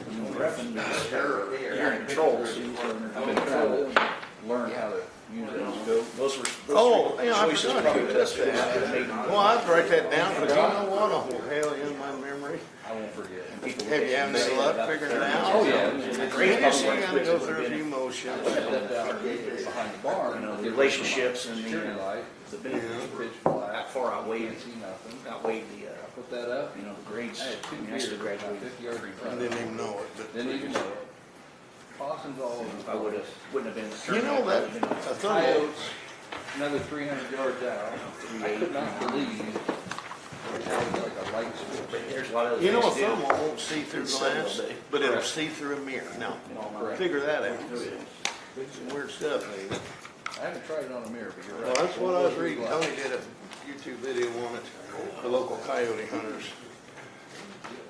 You're in control. I've been trying to learn how to use that scope. Those were I choices forgot probably you best did that. Well, I'd write that down, because you know what, oh, hell, in my memory. I won't forget. Have you had any luck figuring it out? Oh, yeah. You just gotta go through a few motions. Put that down behind the barn. the relationships and Security the light, pitch how black. far outweighed, Can't see nothing. outweighed the, Put that up. the grades. I had I two mean, I deer still about graduated. 50 yards in front I of didn't me. even know it, but. Didn't even know it. Possums all over. If I wouldn't have been. You know that, a thermal, Coyotes, another 300 yards out. I could not believe it was like a light switch. There's a lot of. you know, a things to do. thermal won't see through glass, but it'll see through a mirror. Now, figure that out. Some weird stuff, ain't it? I haven't tried it on a mirror, but you're right. Well, that's what I was reading. Tony did a YouTube video on it, the local coyote hunters,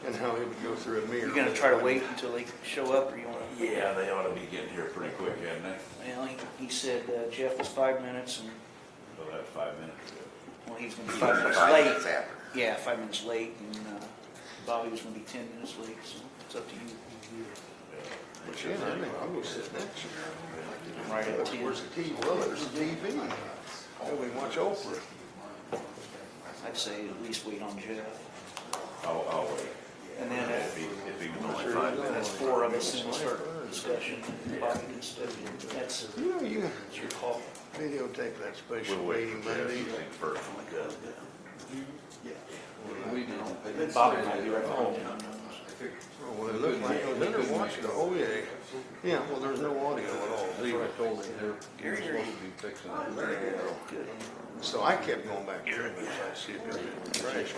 and how he would go through a mirror. You're gonna try to wait until they show up, or you wanna? Yeah, they ought to be getting here pretty quick, hadn't they? Well, he said Jeff was 5 minutes, and, So that's 5 minutes. well, he was gonna be 5 minutes late. Yeah, 5 minutes late, and Bobby was gonna be 10 minutes late, so it's up to you. But yeah, I mean, I'll go sit next to you. I'm right at 10. Where's the TV? Well, there's the TV. Oh, we watch Oprah. I'd say at least wait on Jeff. I'll wait. And then If he was only 5 that's minutes. 4 of us, and we'll start discussion, Bobby can step in. That's You know, you your call. videotape that special We'll wait meeting for Jeff, Monday. you think first. We did. Bobby might be right behind him. Oh, well, it looked like I was in there watching it. Oh, yeah. Yeah, well, there's no audio at all. That's what I told him. They're supposed to be fixing it. Good. So I kept going back through it, to see if it was in the trash.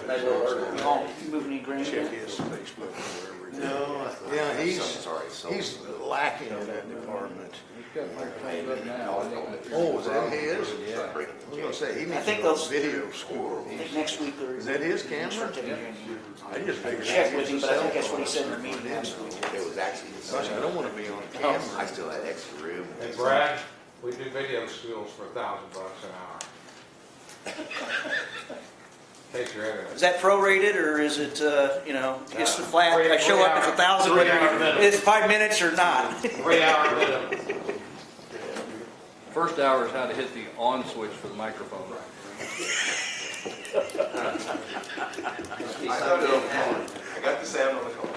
Oh, you moving any grain Check yet? his Facebook or wherever. No. Yeah, he's lacking in that department. He's got my cleaned up now. I think that's- Oh, is that his? Yeah. I was gonna say, he I needs think to go those- to video school. I think next week or. Is that his camera? Start taking January. I just figured. Check with him, but I think that's what he said in the meeting last week. It was actually, Gosh, I don't wanna be on I camera. still had extra room. And Brad, we do video schools for $1,000 an hour. Take your evidence. Is that prorated, or is it, it's the flat, I show up, it's 1,000, whether 3 hour minimum. it's 5 minutes or not? 3 hour minimum. First hour is how to hit the on switch for the microphone. I got the sound on the call.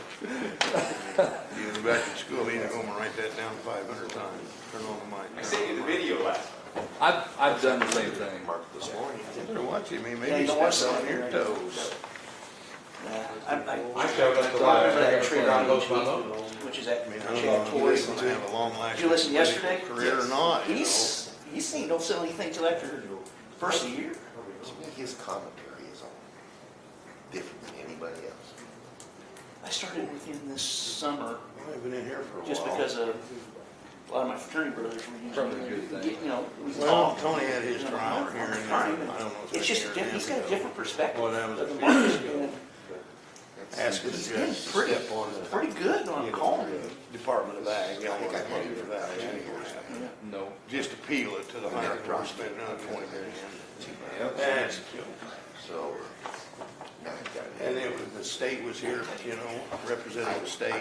You was back in school, you go and write that down 500 times, turn on the I mic. sent you the video last I've done the same thing. Mark this morning. You better watch him, Yeah, maybe you don't watch steps on that. your toes. I showed up to live, Remember that I tree figured out on those each my week, load. which is at I mean, I don't know Chad if you Torrey's. listen to have a long lasting. Did you listen yesterday? Career or not, you know. He's saying don't sell anything till after the first of the year. To me, his commentary is all different than anybody else. I started with him this summer, I've been in here for a while. just because of a lot of my fraternity brothers were Probably a good thing. we Well, talked. Tony had his trial here and I don't know. if It's just, a year and he's a got a half different perspective Well, that was of the a few market. years ago. and ago. Asking the judge to Pretty- step on the, Pretty good on you know, calling. Department of Ag, Illinois Department of Ag, anyways. No. Just appeal it to the higher court, spend another 20 grand. Yep. That's, So, now I've got it. and it was, the state was here, you know, representing the state.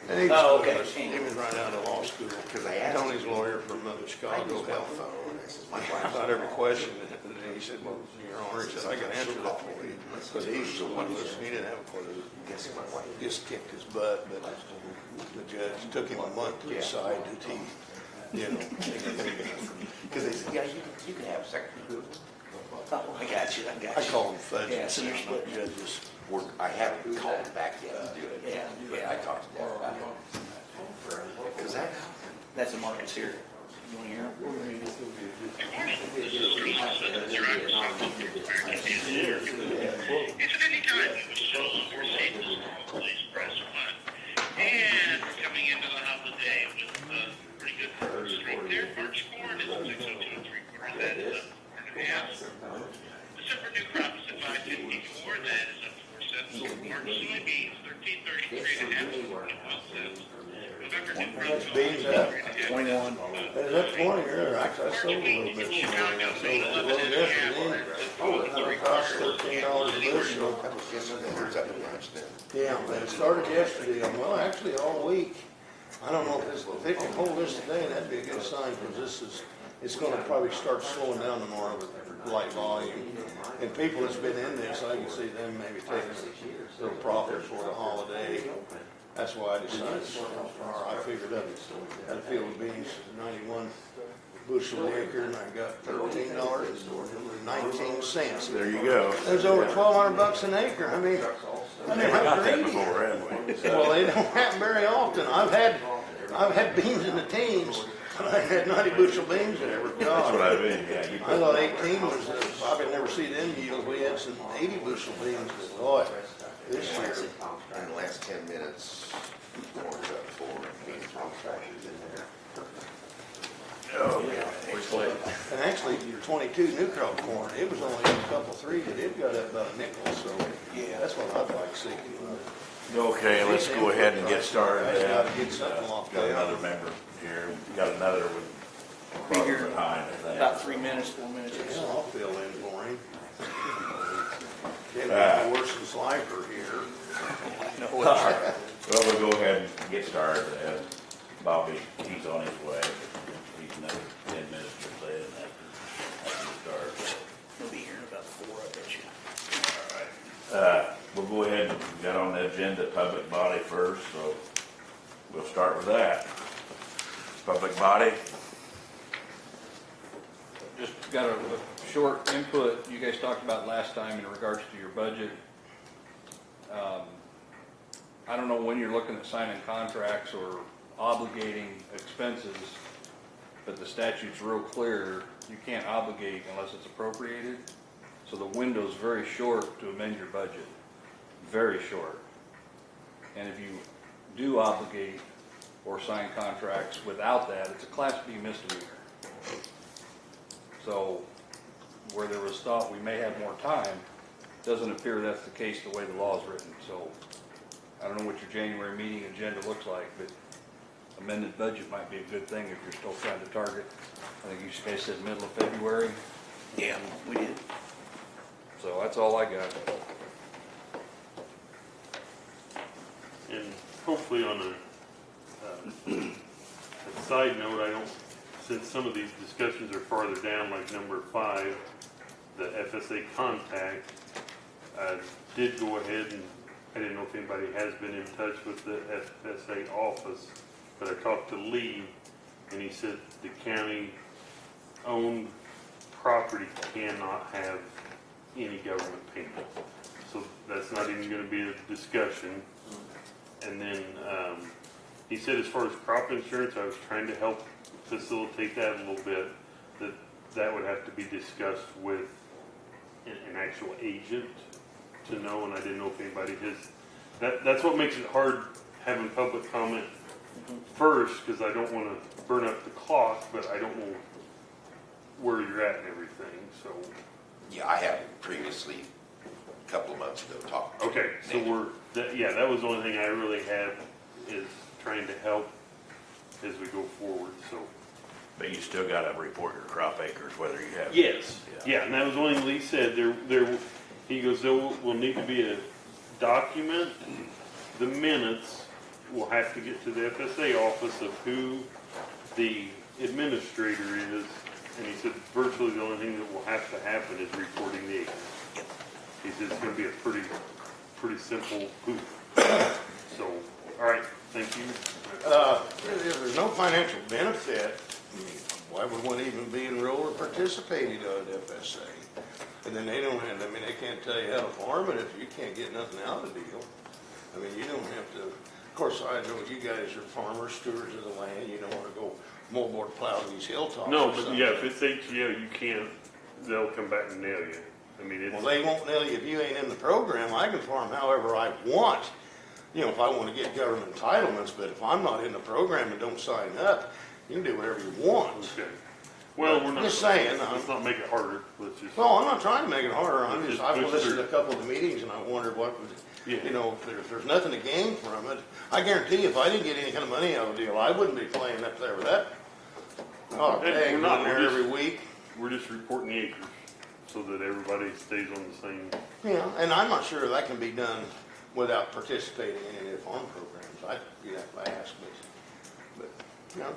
And he Oh, was, okay. he was right out of law school. Because I asked Tony's lawyer from I Chicago use my Health. phone, I says, my I wife. thought every question, and then he said, well, Your Honor, he said, I can answer that for you. Because he's the one, he didn't have a clue. Guess my wife. Just kicked his butt, but the judge took him a month to decide that he, you know. Because they said, yeah, you can have second. Oh, I got you. I call him fudge. Yeah, so you're split. Judges. I haven't called back yet to do it. Yeah, But yeah. I talked to Dad about it. Because That's the markets here. You want to hear him? It's at any time. It was so more safe than police press one. And we're coming into the holiday with pretty good strength there. March corn is 602 3/4. That is up 4.5. December new crop is at 554. That is up 4 cents. March soybeans 1333.5. 12 cents. November new crop Beans up 21. That's 20 here, actually, I sold a little bit. Chicago, May 11 and a half. Oh, it costs $13 a bushel. That was yesterday, or is that the lunch then? Yeah, and it started yesterday, well, actually all week. I don't know if it can hold this today, that'd be a good sign, because it's gonna probably start slowing down tomorrow with light volume. And people that's been in this, I can see them maybe taking a little profit for the holiday. That's why I decided, or I figured up, had a field of beans, 91 bushel an acre, and I got $13.19. There you go. There's over $1,200 an acre. I mean, how greedy. Before, haven't we? Well, they don't happen very often. I've had beans in the teens, but I had 90 bushel beans there. That's what I mean, yeah. You I thought 18 was, probably never see them yields. We had some 80 bushel beans, but boy, this year. In the last 10 minutes, corn's up 4, and beans are 20 in there. Oh, yeah. And actually, 22 new crop corn, it was only a couple, 3, but it got up about a nickel, so yeah, that's what I'd like to see. Okay, let's go ahead and get started. I just gotta get something off Got there. another member here, got another one. Be here Behind, I think. about 3 minutes, 4 minutes. Yeah, I'll fill in for him. Getting worse than Slifer here. All right, well, we'll go ahead and get started. Bobby, he's on his way. He's another 10 minutes or so after we start. He'll be here in about 4, I bet you. All right. We'll go ahead and get on the agenda, public body first, so we'll start with that. Public body, Just got a short input you guys talked about last time in regards to your budget. I don't know when you're looking at signing contracts or obligating expenses, but the statute's real clear, you can't obligate unless it's appropriated. So the window's very short to amend your budget, very short. And if you do obligate or sign contracts without that, it's a Class B misdemeanor. So where there was thought we may have more time, doesn't appear that's the case the way the law is written. So I don't know what your January meeting agenda looks like, but amended budget might be a good thing if you're still trying to target. I think you guys said middle of February. Yeah, we did. So that's all I got. And hopefully on a side note, since some of these discussions are farther down, like number 5, the FSA contact, I did go ahead and I didn't know if anybody has been in touch with the FSA office, but I talked to Lee and he said the county-owned property cannot have any government payment. So that's not even going to be a discussion. And then he said as far as crop insurance, I was trying to help facilitate that a little bit, that would have to be discussed with an actual agent to know, and I didn't know if anybody has. That's what makes it hard having public comment first, because I don't want to burn up the clock, but I don't know where you're at and everything, so. Yeah, I have previously, a couple of months ago, talked. Okay, so that was the only thing I really had, is trying to help as we go forward, so. but you still gotta report your crop acres, whether you have. Yes, yeah, and that was the only thing Lee said, he goes, there will need to be a document, the minutes will have to get to the FSA office of who the administrator is, and he said virtually the only thing that will have to happen is reporting the acres. He said it's gonna be a pretty simple poof. So, all right, thank you. If there's no financial benefit, why would one even be enrolled or participating on FSA? And then they don't have, they can't tell you how to farm it if you can't get nothing out of the deal. You don't have to, of course, I know you guys are farmers, stewards of the land, you don't want to go moldboard plow these hilltops. No, or but something. yeah, if it's HGO, you can't, they'll come back and nail you. Well, they won't nail you if you ain't in the program. I can farm however I want, if I want to get government entitlements, but if I'm not in the program and don't sign up, you can do whatever you want. Okay. Well, we're not. Just saying. Let's not make it harder. Let's just. No, I'm not trying to make it harder. I've Just listened to a couple of the meetings and I wondered what would, if there's nothing to gain from it. I guarantee you, if I didn't get any kind of money out of the deal, I wouldn't be playing up there with that. Oh, Hey, dang, we're not. going there every week. We're just reporting the acres. so that everybody stays on the same. Yeah, and I'm not sure that can be done without participating in any of the farm programs. You'd have to ask me. But, you know,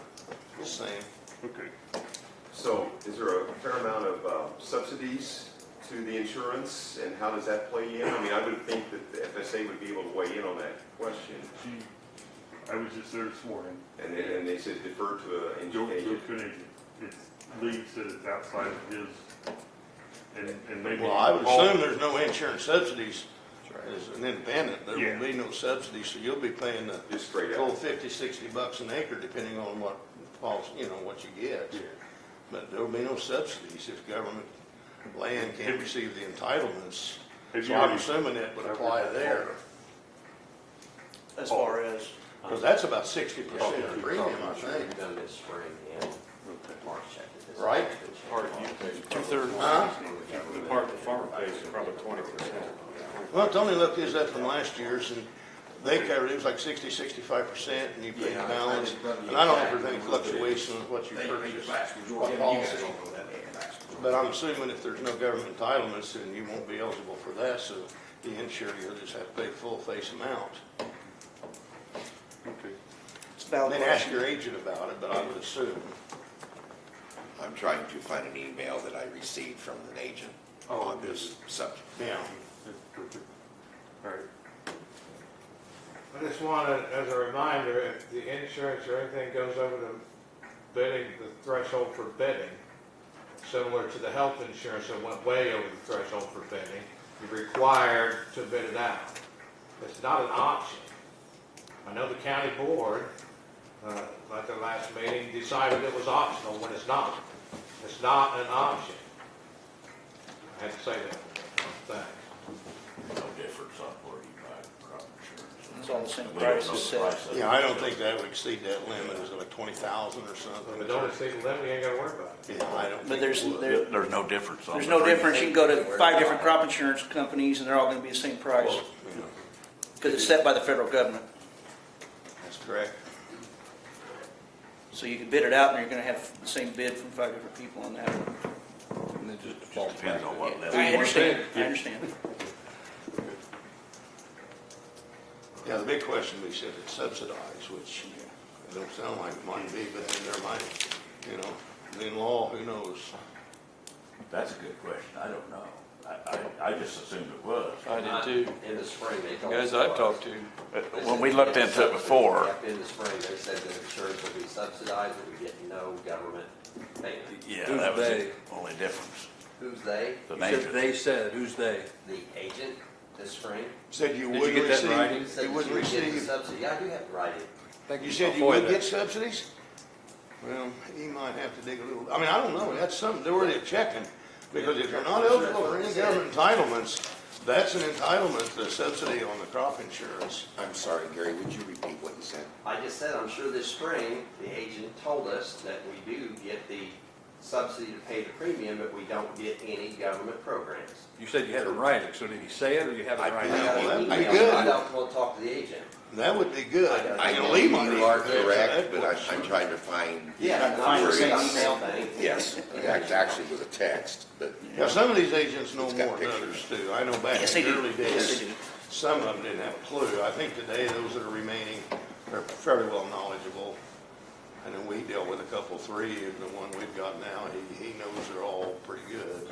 just saying. Okay. So is there a fair amount of subsidies to the insurance, and how does that play in? I mean, I would think that the FSA would be able to weigh in on that question. I was just there this morning. And they said defer to an Go to agent. an agent. It's, Lee said it's outside of his, and maybe. Well, I would all- assume there's no insurance subsidies as an independent. There Yeah. will be no subsidies, so you'll be paying the Just straight full out. 50, 60 bucks an acre, depending on what falls, you know, what you get. Yeah. But there will be no subsidies if government land can't receive the entitlements. Have So you I'm already- assuming that would apply there, As far as, because that's about 60% of the premium, I think. Done this spring and March checked it. Right? Part you pay, 2/3. Huh? The part the farmer pays is probably 20%. Well, Tony looked his up from last year's, and they covered, it was like 60, 65%, and you paid the balance. And I don't know if there's any fluctuation with what you purchased, what policy. But I'm assuming if there's no government entitlements, then you won't be eligible for that, so the insurer, you'll just have to pay full face amount. Okay. it's a valid Then ask question. your agent about it, but I would assume. I'm trying to find an email that I received from an agent on this subject. Yeah. All right. I just wanted, as a reminder, if the insurance or anything goes over the bidding, the threshold for bidding, similar to the health insurance that went way over the threshold for bidding, you're required to bid it out. It's not an option. I know the county board, at the last meeting, decided it was optional when it's not. It's not an option. I had to say that. Thanks. No difference on where you buy crop insurance. It's all the same We don't price know as the price of it. Yeah, I don't think that would exceed that limit, is it like 20,000 or If something? it don't exceed the limit, you ain't gotta worry about it. Yeah, I don't But think there's, it would. There's no difference on there's the no premium. difference. You can go to 5 different crop insurance companies and they're all gonna be the same price. Because it's set by the federal government. That's correct. So you can bid it out and you're gonna have the same bid from 5 different people on that. And it just falls back. Depends on what level. I understand, I understand. Yeah, the big question we said it's subsidized, which it don't sound like it might be, but then there might, you know, in law, who knows? That's a good question. I don't know. I just assumed it was. I did too. In the spring, they told us. Guys I've talked to. When we looked into it before, Yep, in the spring, they said the insurance will be subsidized, but we get no government payment. yeah, Who's that was they? the only difference. Who's they? The You said agent. they said, who's they? The agent this spring. Said you Did you would get that in writing? receive, Said you that would you would get the receive, subsidy. Yeah, I do have it right in. you said you would get subsidies? Well, he might have to dig a little, I mean, I don't know, that's something, they're already checking. Because if you're not eligible for any government entitlements, that's an entitlement to subsidy on the crop insurance. I'm sorry, Gary, would you repeat what you said? I just said, I'm sure this spring, the agent told us that we do get the subsidy to pay the premium, but we don't get any government programs. You said you had it in writing, so did he say it or you have it in I writing? got well, an that'd be email, good. I don't want to talk to the agent. That would be good. I You know Lee you might even are answer correct, that but question. I'm trying to find, Yeah, Trying to find the same email. thing. yes, it actually was a text, but Yeah, some of these agents know It's got more than pictures. others do. I know back Yes, in they the do. early Yes, days, they do. some of them didn't have a clue. I think today, those that are remaining are fairly well knowledgeable. I know we dealt with a couple, 3, and the one we've got now, he knows they're all pretty good.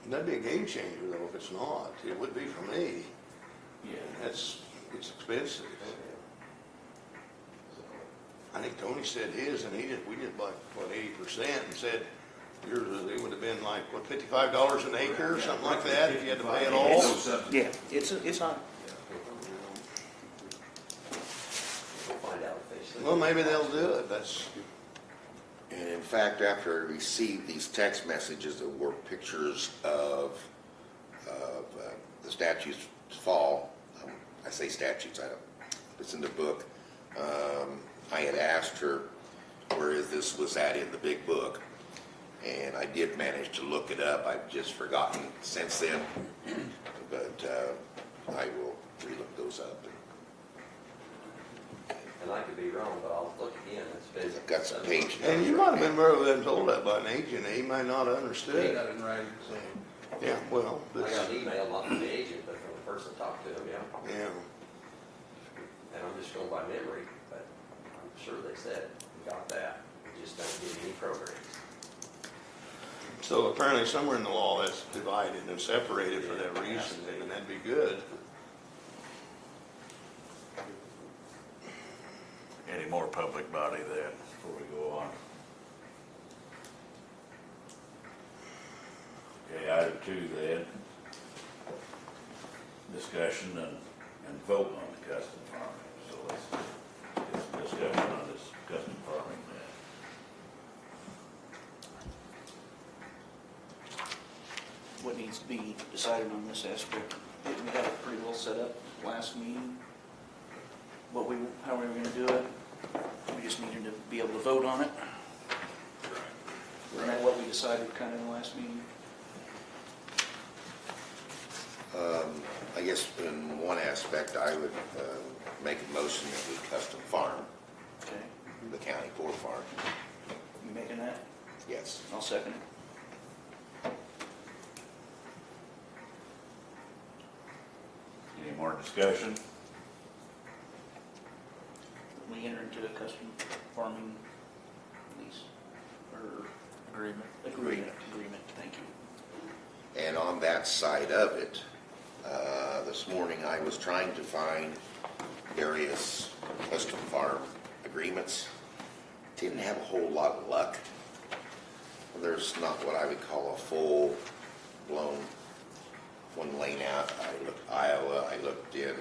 That'd be a game changer though, if it's not. It would be for me. Yeah. It's expensive. I think Tony said his, and we did like, what, 80%, and said yours, it would have been like, what, $55 an acre or something like that, if you had to pay it all? Yeah, it's high. We'll find out if they say. Well, maybe they'll do it, that's, and in fact, after I received these text messages that were pictures of the statues fall, I say statutes, I don't, it's in the book. I had asked her where this was at in the big book, and I did manage to look it up. I've just forgotten since then, but I will relook those up. And I could be wrong, but I'll look again. That's I've got some page numbers. And you might have right been very well told that by an agent, he might not have He understood. got it in writing, so. Yeah, well, I that's, got an email, not from the agent, but from the person that talked to him, yeah. yeah. And I'm just going by memory, but I'm sure they said, we got that, we just don't get any programs. So apparently somewhere in the law that's divided and separated for that reason, and that'd be good. Any more public body then, before we go on? Okay, item 2 then. Discussion and vote on the custom farming. So let's get some discussion on this custom farming then. What needs to be decided on this aspect? We had it pretty well set up last meeting. How we were gonna do it. We just needed to be able to vote on it. Isn't that what we decided kind of in the last meeting? I guess in one aspect, I would make a motion that we custom farm Okay, the county pork farm. you making that? Yes. I'll second it. Any more discussion? We enter into a custom farming lease or agreement, thank you. And on that side of it, this morning I was trying to find various custom farm agreements. Didn't have a whole lot of luck. There's not what I would call a full-blown one laying out. I looked Iowa, I looked in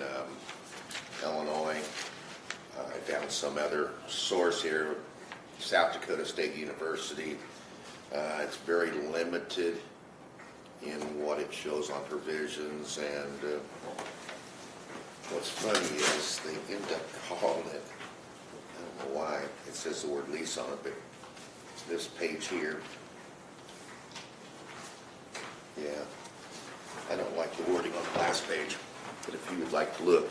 Illinois. I found some other source here, South Dakota State University. It's very limited in what it shows on provisions, and what's funny is they end up calling it, I don't know why, it says the word lease on it, but this page here, yeah, I don't like the wording on the last page, but if you would like to look,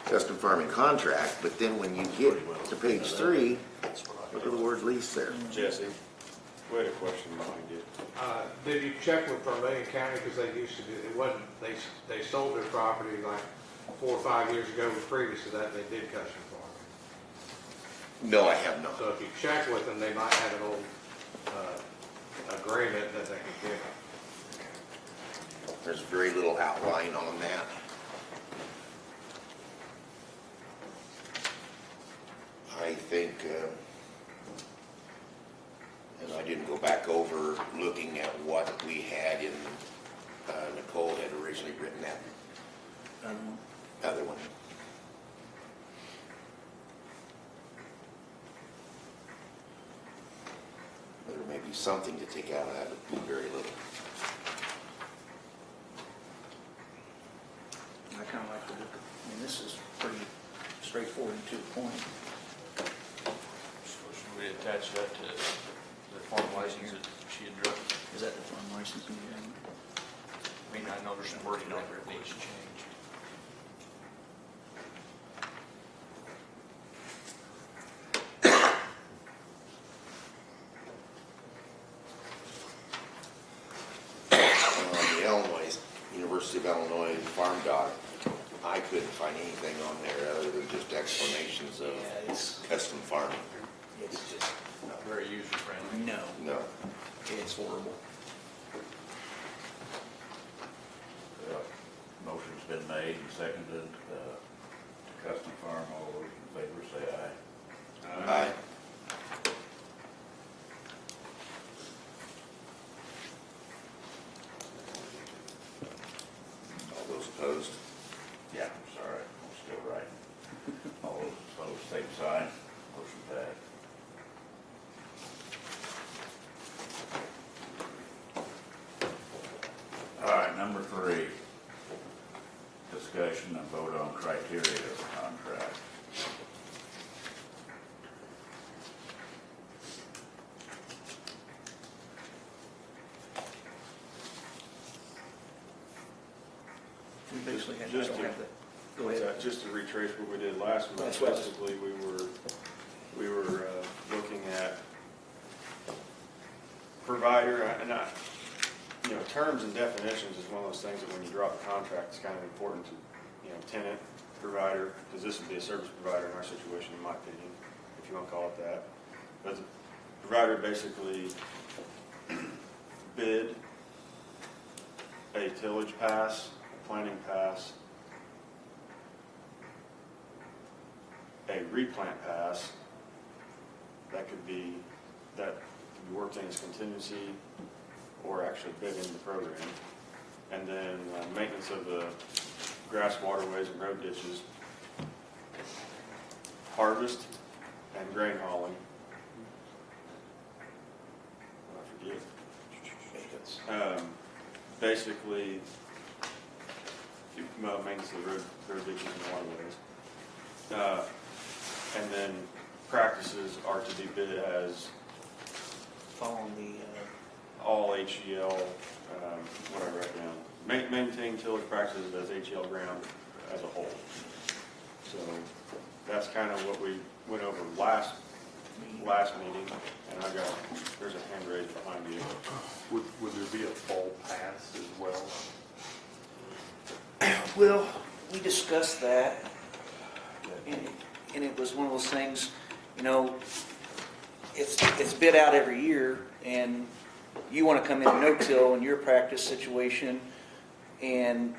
custom farming contract, but then when you get to page 3, look at the word lease there. Jesse, we had a question behind you. Did you check with Vermillion County, because they used to do, it wasn't, they sold their property like 4 or 5 years ago, but previous to that, they did custom farming. No, I have not. So if you check with them, they might have an old, agreement that they could give them. There's very little outline on that. I think, and I didn't go back over looking at what we had in, Nicole had originally written that other one. There may be something to take out of that, but very little. I kind of like the look, this is pretty straightforward and to the point. So should we attach that to the farm license that she had drawn? Is that the farm licensing agreement? I mean, I know there's some wording on there that needs to change. The Illinois, University of Illinois Farm Doc, I couldn't find anything on there other than just explanations of Yeah, it's custom farming. just, Not very user-friendly. no, No. it's horrible. Motion's been made and seconded to custom farm. All those in favor say aye. Aye. All those opposed? Yeah, I'm sorry, I'm still writing. All those opposed, same sign. Motion passed. All right, number 3. Discussion and vote on criteria of the contract. We basically had, I Just don't to- have that. Go ahead. Just to retrace what we did last month, That's what I was- basically, we were we were looking at provider, terms and definitions is one of those things that when you drop a contract, it's kind of important to, tenant, provider, because this would be a service provider in our situation, in my opinion, if you want to call it that. But the provider basically bid a tillage pass, a planting pass, a replant pass, that could be worked in as contingency or actually bid in the program. And then maintenance of the grass waterways and road ditches, harvest and grain hauling. I forget. Basically, maintenance of the road ditches and waterways. And then practices are to be bid as Following the, all HEL, what I wrote down. Maintain tillage practices as HEL ground as a whole. So that's kind of what we went over last meeting, and there's a hand raised behind you. Would there be a fall pass as well? well, we discussed that, and it was one of those things, it's bid out every year, and you want to come in no-till in your practice situation, and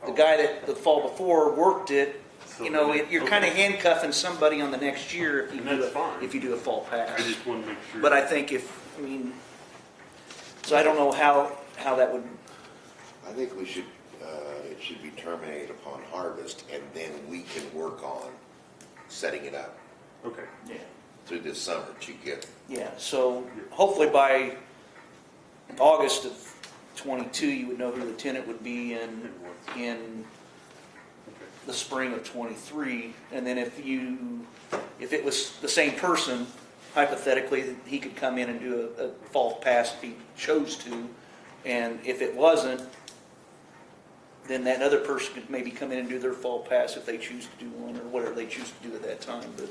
the guy that the fall before worked it, you're kind of handcuffing somebody on the next year if you do a fall pass. I just want to make sure. But I think so I don't know how that would. I think we should, it should be terminated upon harvest, and then we can work on setting it up Okay. Yeah. through this summer to get. Yeah. So hopefully by August of 22, you would know who the tenant would be in the spring of 23, and then if it was the same person, hypothetically, he could come in and do a fall pass if he chose to, and if it wasn't, then that other person could maybe come in and do their fall pass if they choose to do one, or whatever they choose to do at that time. But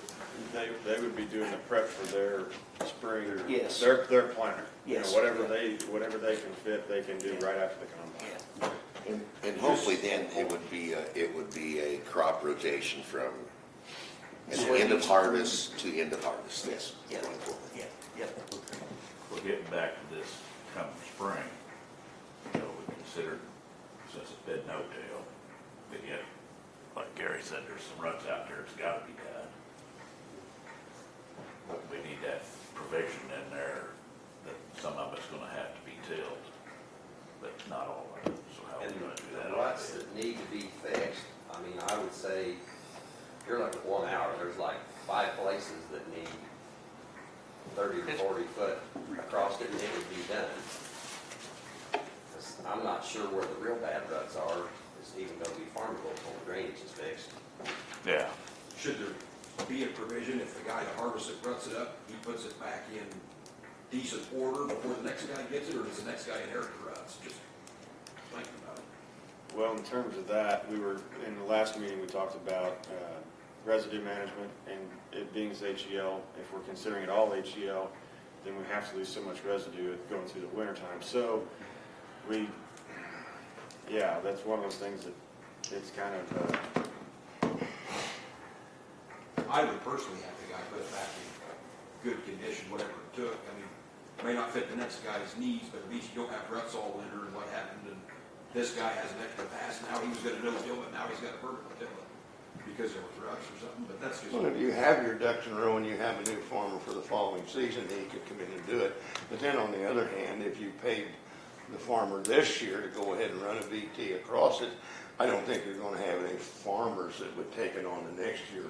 They would be doing the prep for their spring, Yes. their planter. Yes. Whatever they can fit, they can do right after the combine. yeah. And hopefully then it would be a crop rotation from end of harvest to end of harvest. Yes. Yeah. Going forward. Yeah. Yep. Well, getting back to this come spring, we considered, since it's been no-till, but yet, like Gary said, there's some ruts out there that's gotta be done. But we need that provision in there that some of it's gonna have to be tilled, but not all of it. So how are we gonna do that? The ruts that need to be fixed, I would say, you're looking at 1 hour, there's like 5 places that need 30 to 40 foot across it, and it would be done. 'Cause I'm not sure where the real bad ruts are, it's even gonna be farmable until the drainage is fixed. Yeah. Should there be a provision if the guy that harvests it ruts it up, he puts it back in decent order before the next guy gets it, or does the next guy inherit the ruts? Just thinking about it. Well, in terms of that, in the last meeting, we talked about residue management, and it being as HEL. If we're considering it all HEL, then we have to lose so much residue going through the winter time. So that's one of those things that it's kind of, I would personally have the guy put it back in good condition, whatever it took. It may not fit the next guy's needs, but at least you don't have ruts all winter and what happened, and this guy has an extra pass, now he was gonna no-till it, now he's got a vertical till it because there was ruts or something, but that's just. Well, if you have your ducks in a row and you have a new farmer for the following season, then you could come in and do it. But then on the other hand, if you paid the farmer this year to go ahead and run a VT across it, I don't think you're gonna have any farmers that would take it on the next year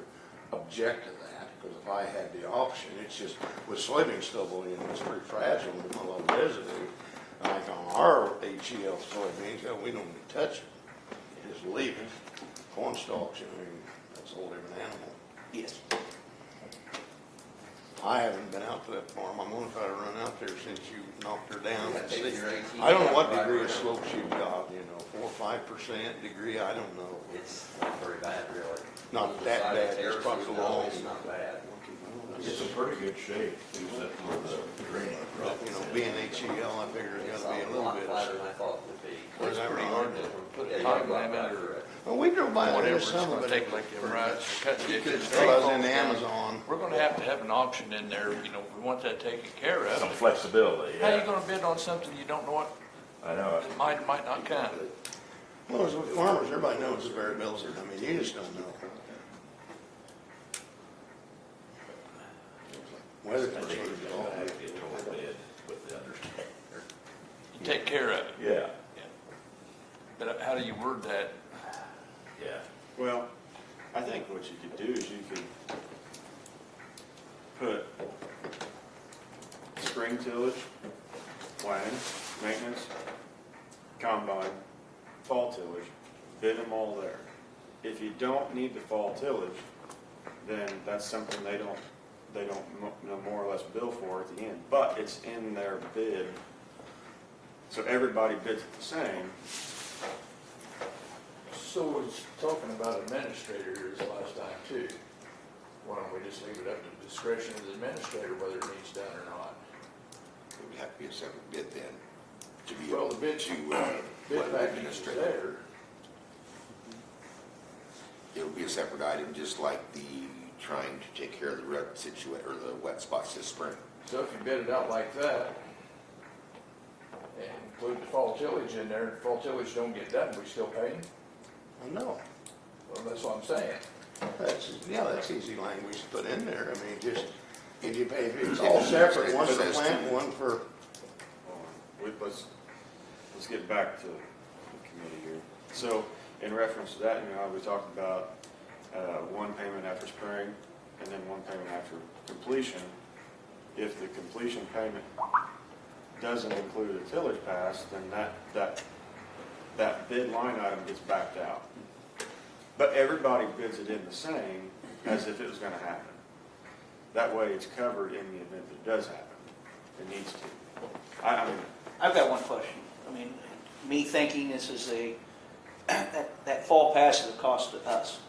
object to that, because if I had the option, it's just, with soybean stubble, it's pretty fragile with a lot of residue. Like on our HEL soybeans, we don't even touch it, just leave it. Corn stalks, that's a whole different animal. Yes. I haven't been out to that farm. I'm gonna try to run out there since you knocked her down. Yeah, and see. maybe you're 18. I don't know what degree of slope you've got, 4 or 5% degree, I don't know. It's not very bad, really. Not that Side bad, of terraces, it's probably no, long. It's not bad. It's in pretty good shape, except for the drainage problem. You know, being HEL, I figured It's there's gotta be a a little lot bit flatter of. than I thought it would be. Where's that pretty hard to put Yeah, the you pipe got in better. Well, we drove by there whatever this it's summer, gonna but take, like them ruts, cut you it. could It's tell I was in very Amazon. We're gonna have to have an option in there, you know, if we want that taken care Some of. flexibility, How you yeah. gonna bid on something you don't know what, I know it. it might not come? Well, as farmers, everybody knows the variability. I mean, you just don't know. Weather I can think change it's it all. gonna have to be a total bid with the understanding. You take care of it, Yeah, but how do you word that? yeah. Well, I think what you could do is you could put spring tillage, planting, maintenance, combine, fall tillage, bid them all there. If you don't need the fall tillage, then that's something they don't know more or less bill for at the end, but it's in their bid. So everybody bids it the same. So we was talking about administrators last time too. Why don't we just leave it up to the discretion of the administrator whether it needs done or not? It would have to be a separate bid then, to be Well, able the bid, to, bid let the package is administrator. there. It would be a separate item, just like the trying to take care of the rut or the wet spots this spring. So if you bid it out like that, and include the fall tillage in there, if fall tillage don't get done, we still pay them? I know. Well, that's what I'm saying. That's easy language to put in there. I mean, just, if you pay, if it's all separate, one for plant, one for, Let's get back to the committee here. So in reference to that, you know, we talked about one payment after spring and then one payment after completion. If the completion payment doesn't include a tillage pass, then that bid line item gets backed out. But everybody bids it in the same as if it was gonna happen. That way it's covered in the event that it does happen. It needs to. I mean, I've got one question. I mean, me thinking this is that fall pass is a cost to us.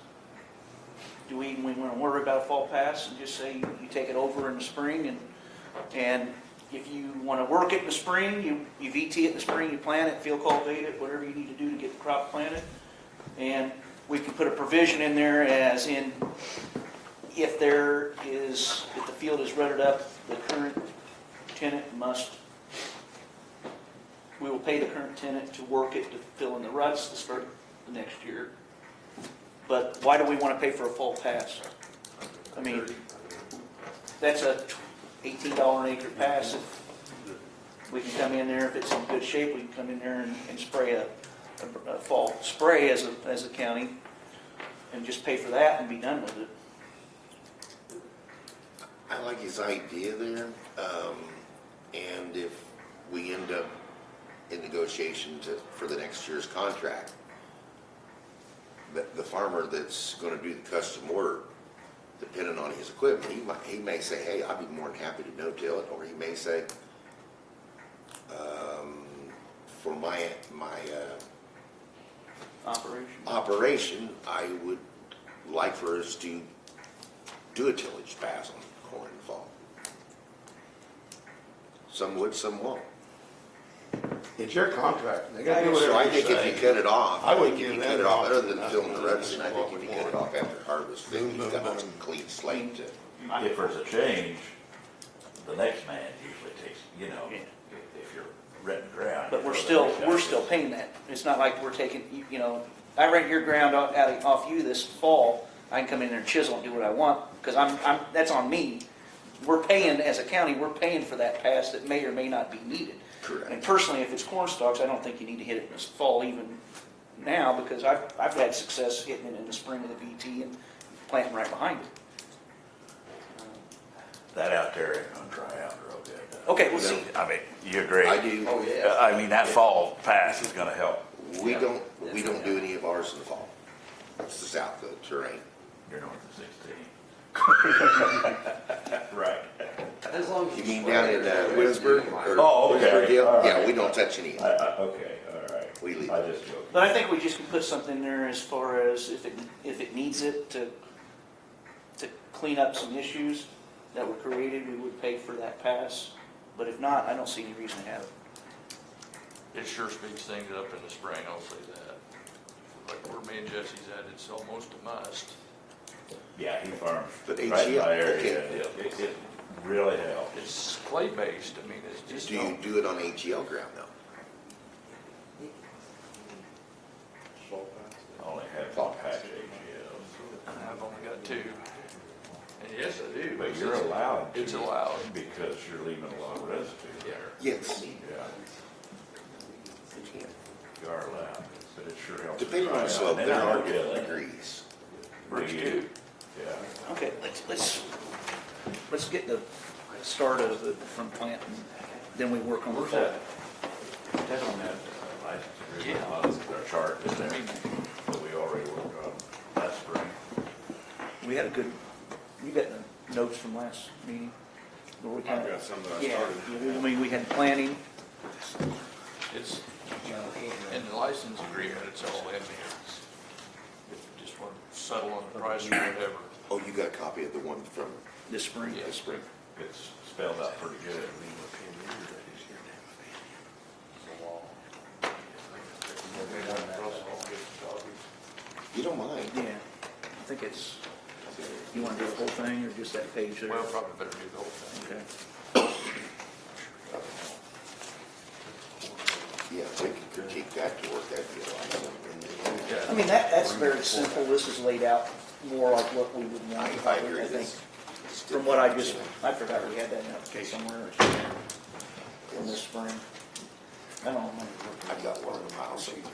Do we want to worry about a fall pass and just say you take it over in the spring and if you want to work it in the spring, you VT it in the spring, you plant it, field cultivate it, whatever you need to do to get the crop planted. And we can put a provision in there as in if the field is rutted up, the current tenant we will pay the current tenant to work it to fill in the ruts to start the next year. But why do we want to pay for a fall pass? I mean, that's a $18 an acre pass. If we can come in there, if it's in good shape, we can come in there and spray a fall spray as a county and just pay for that and be done with it. I like his idea there, and if we end up in negotiations for the next year's contract, the farmer that's going to do the custom order, depending on his equipment, he may say, hey, I'd be more than happy to no-till it, or he may say, for my operation, I would like for us to do a tillage pass on corn in the fall. Some would, some won't. it's your contract. They gotta do So I whatever you think if say. you cut it off, I I wouldn't think if give you that cut it off, off. other than filling the ruts, and I That's think if what you we cut it want. off after harvest, then Boom, you've got boom, a boom. clean slate to. If there's a change, the next man usually takes, Yeah. if you're renting ground. But we're still paying that. It's not like we're taking, I rent your ground off you this fall. I can come in there and chisel and do what I want because that's on me. We're paying, as a county, we're paying for that pass that may or may not be needed. Correct. And personally, if it's corn stalks, I don't think you need to hit it this fall even now because I've had success hitting it in the spring with a VT and planting right behind it. That out there ain't gonna dry out real good. Okay, we'll see. I mean, you agree? I do. Oh, yeah. I mean, that fall pass is gonna help. We don't do any of ours in the fall. It's the south of the terrain. You're north of 16. Right. As long as You you mean spray down it, in there's Williamsburg? no or Oh, okay. Williamsburg Hill? All right. Yeah, we don't touch any of it. Okay, all right. We leave I it. just joke. But I think we just can put something in there as far as if it needs it to clean up some issues, that were created, we would pay for that pass. But if not, I don't see any reason to have it. It sure speeds things up in the spring, I'll say that. Like where me and Jesse's at, it's almost a must. Yeah, he farms But right in HCL, my area. okay. It really helps. It's clay-based, I mean, it's just. Do you do it on HEL ground though? I only have one patch AGL. I've only got 2. And yes, I do. But you're allowed to. It's allowed. Because you're leaving a lot of residue there. Yes. Yeah, you are allowed, but it sure helps. Depending on the slope, And there I are don't different get it. degrees. Bricks We- too. Yeah. Okay, let's get the start of it from planting, then we work on the Where's fall. that? That's on that license agreement, Yeah. on our chart, isn't it? That we already worked on last spring. We had a good, you got the notes from last meeting? Where we I've kinda- got some that I Yeah, started. I mean, we had planning, It's, in the license agreement, it's all in there. If you just want to settle on the price or whatever. Oh, you got a copy of the one from this spring. this spring? It's spelled out pretty good. You don't mind? Yeah, I think it's, you wanna do the whole thing, or just that page there? Well, probably better do the whole thing. Okay. Yeah, if we could critique that to work, that'd be awesome. I mean, that's very simple, this is laid out more like what we would want. I agree. I think, from what I forgot we had that in the application somewhere from this spring. I don't know. I've got one of the piles. So pretty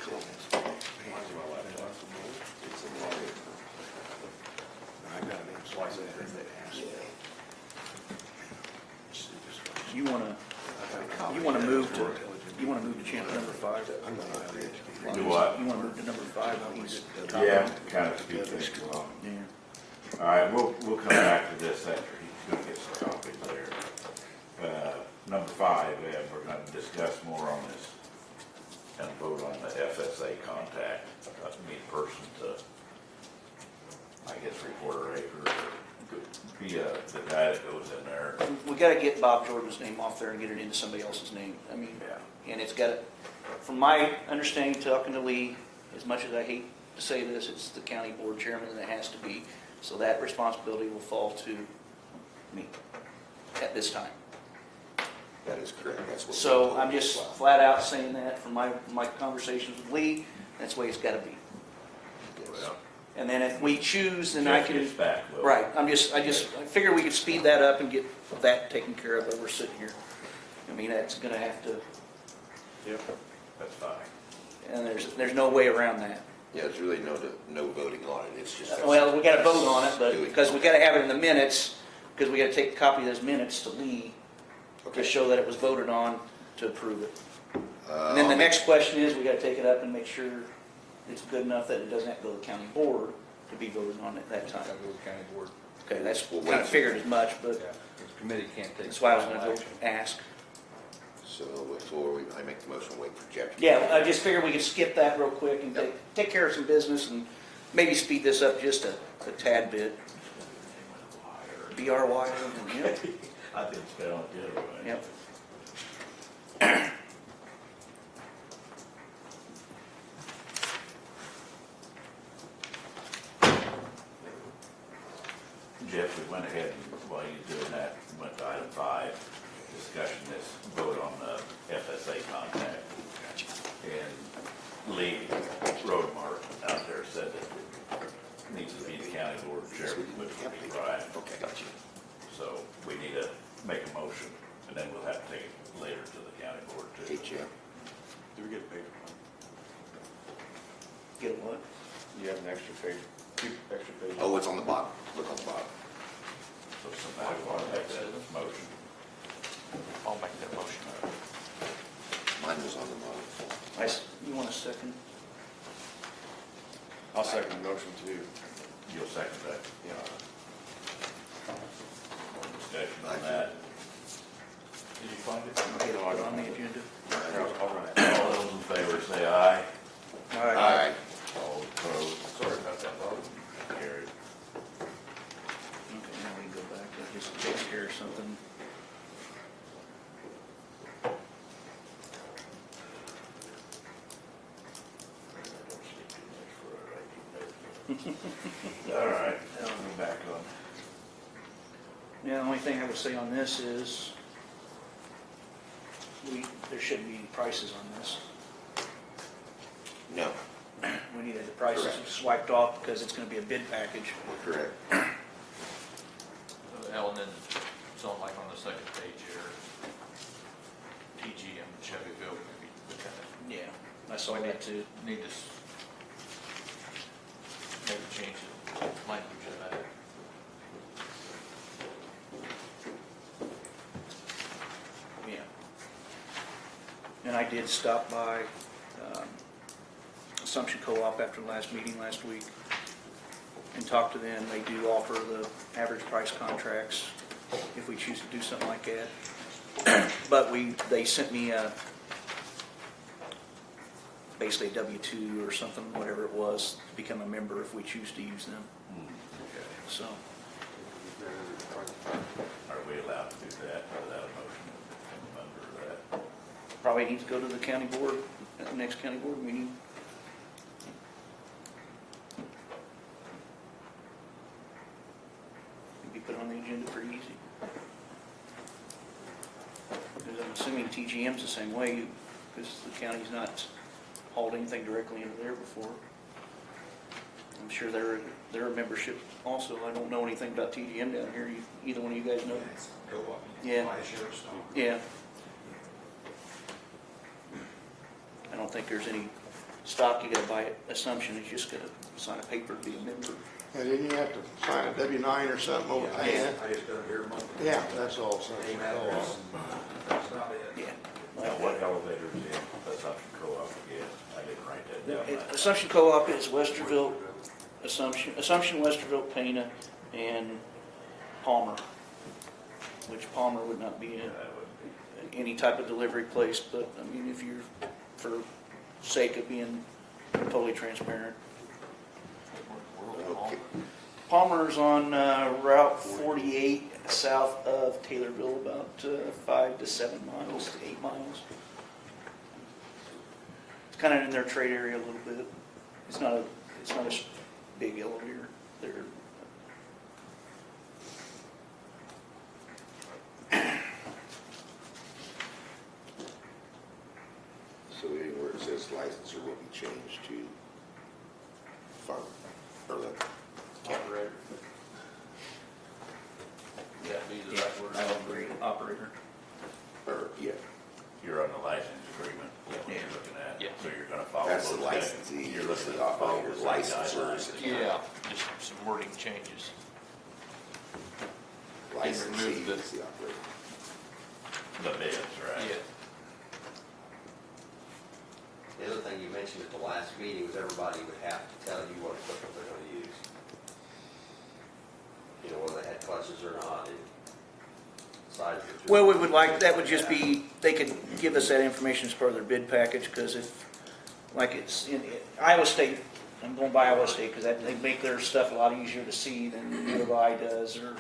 cool. It's in there. I've got an slice of it. You wanna move to chapter number 5? Do what? You wanna move to number 5? Yeah, kind of speed things along. Yeah. All right, we'll come back to this after he's gonna get some copies there. Number 5, we're gonna discuss more on this and vote on the FSA contact. Meet person to, I guess, reporter acre, or be the guy that goes in there. We gotta get Bob Jordan's name off there and get it into somebody else's name. I mean, Yeah. and it's got, from my understanding, talking to Lee, as much as I hate to say this, it's the county board chairman and it has to be. So that responsibility will fall to me at this time. That is correct, that's what. So I'm just flat out saying that from my conversations with Lee, that's the way it's gotta be. Well, And then if we choose, then I Jeff can. gets back, Will. Right, I figure we could speed that up and get that taken care of while we're sitting here. I mean, that's gonna have to, Yep, that's fine. and there's no way around that. Yeah, there's really no voting on it, it's just. Well, we gotta vote on it, but, because we gotta have it in the minutes, because we gotta take a copy of those minutes to Lee to show that it was voted on to approve it. And then the next question is, we gotta take it up and make sure it's good enough that it doesn't have to go to the county board to be voted on at that time. Gotta go to county board. Okay, that's We'll kind of wait. figured as much, but Yeah, the committee can't take. that's why I was gonna final go action. ask. So before I make the motion, wait for Jeff. Yeah, I just figured we could skip that real quick and take care of some business and maybe speed this up just a tad bit. BRY, yep, I think spell it the other way. yep. Jeff, we went ahead and while you're doing that, we went to item 5, discussion this vote on the FSA contact. And Lee Rodemark out there said that it needs to be the county board chairman, which would be Brian. Okay, got you. So we need to make a motion, and then we'll have to take it later to the county board too. Hey, Jeff. Do we get a paper? Get a what? You have an extra page, 2 extra pages. Oh, it's on the bottom, look on the bottom. So somebody want to make that motion. I'll make that motion. Mine was on the bottom. You want a second? I'll second the motion too. You'll second that? Yeah. More discussion on that. Did you find it? Okay, No, I put it don't. on the agenda. I'll run it. All those in favor say aye. All right. Aye. All opposed, Sorry about that, Bob. carried. All right, now we'll go back on. Yeah, the only thing I would say on this is, there shouldn't be any prices on this. No, We need the prices Correct. swiped off because it's gonna be a bid package. correct. Ellen, then, so like on the second page here, TGM, Shelbyville, maybe, Yeah, I saw that too. need to maybe change the language of that. Yeah. And I did stop by Assumption Co-op after the last meeting last week and talk to them. They do offer the average price contracts if we choose to do something like that. But they sent me basically a W-2 or something, whatever it was, to become a member if we choose to use them. So, Are we allowed to do that without a motion under that? probably need to go to the county board, at the next county board meeting. Be put on the agenda pretty easy. Because I'm assuming TGM's the same way, because the county's not hauled anything directly into there before. I'm sure they're a membership also. I don't know anything about TGM down here. Either one of you guys know? Co-op. Yeah. Buy a share of stock. Yeah. I don't think there's any stock you gotta buy at Assumption. You just gotta sign a paper to be a member. And then you have to sign a W-9 or something over I there. just done it here monthly. Yeah, that's all. Name, address, and that's about it. Yeah. Now, what elevator's in Assumption Co-op again? I didn't write that down. Assumption Co-op is Westerville, Assumption, Westerville, Pana, and Palmer, which Palmer would not be in That would be. any type of delivery place, but I mean, if you're, for sake of being totally transparent. Okay. Palmer's on Route 48 south of Taylorville, about 5 to 7 miles to 8 miles. It's kind of in their trade area a little bit. It's not a big elevator. They're So anywhere it says licensor will be changed to farm, or the Operator. That'd be the yeah, right word. I would agree, operator. or, yeah, You're on the license agreement, what Yeah. you're looking at. Yeah. So you're gonna follow that's the those guys. licensee, You're that's looking the to follow operator, the same licensors. guidelines. Yeah, just some wording changes. Licensee remove the- is the operator. The bids, right? Yeah. The other thing you mentioned at the last meeting was everybody would have to tell you what equipment they're gonna use. You know, whether they had clutches or not, and sizes. Well, we would like, that would just be, they could give us that information as part of their bid package, because if, like it's in Iowa State, I'm going by Iowa State, because they make their stuff a lot easier to see than U of I does or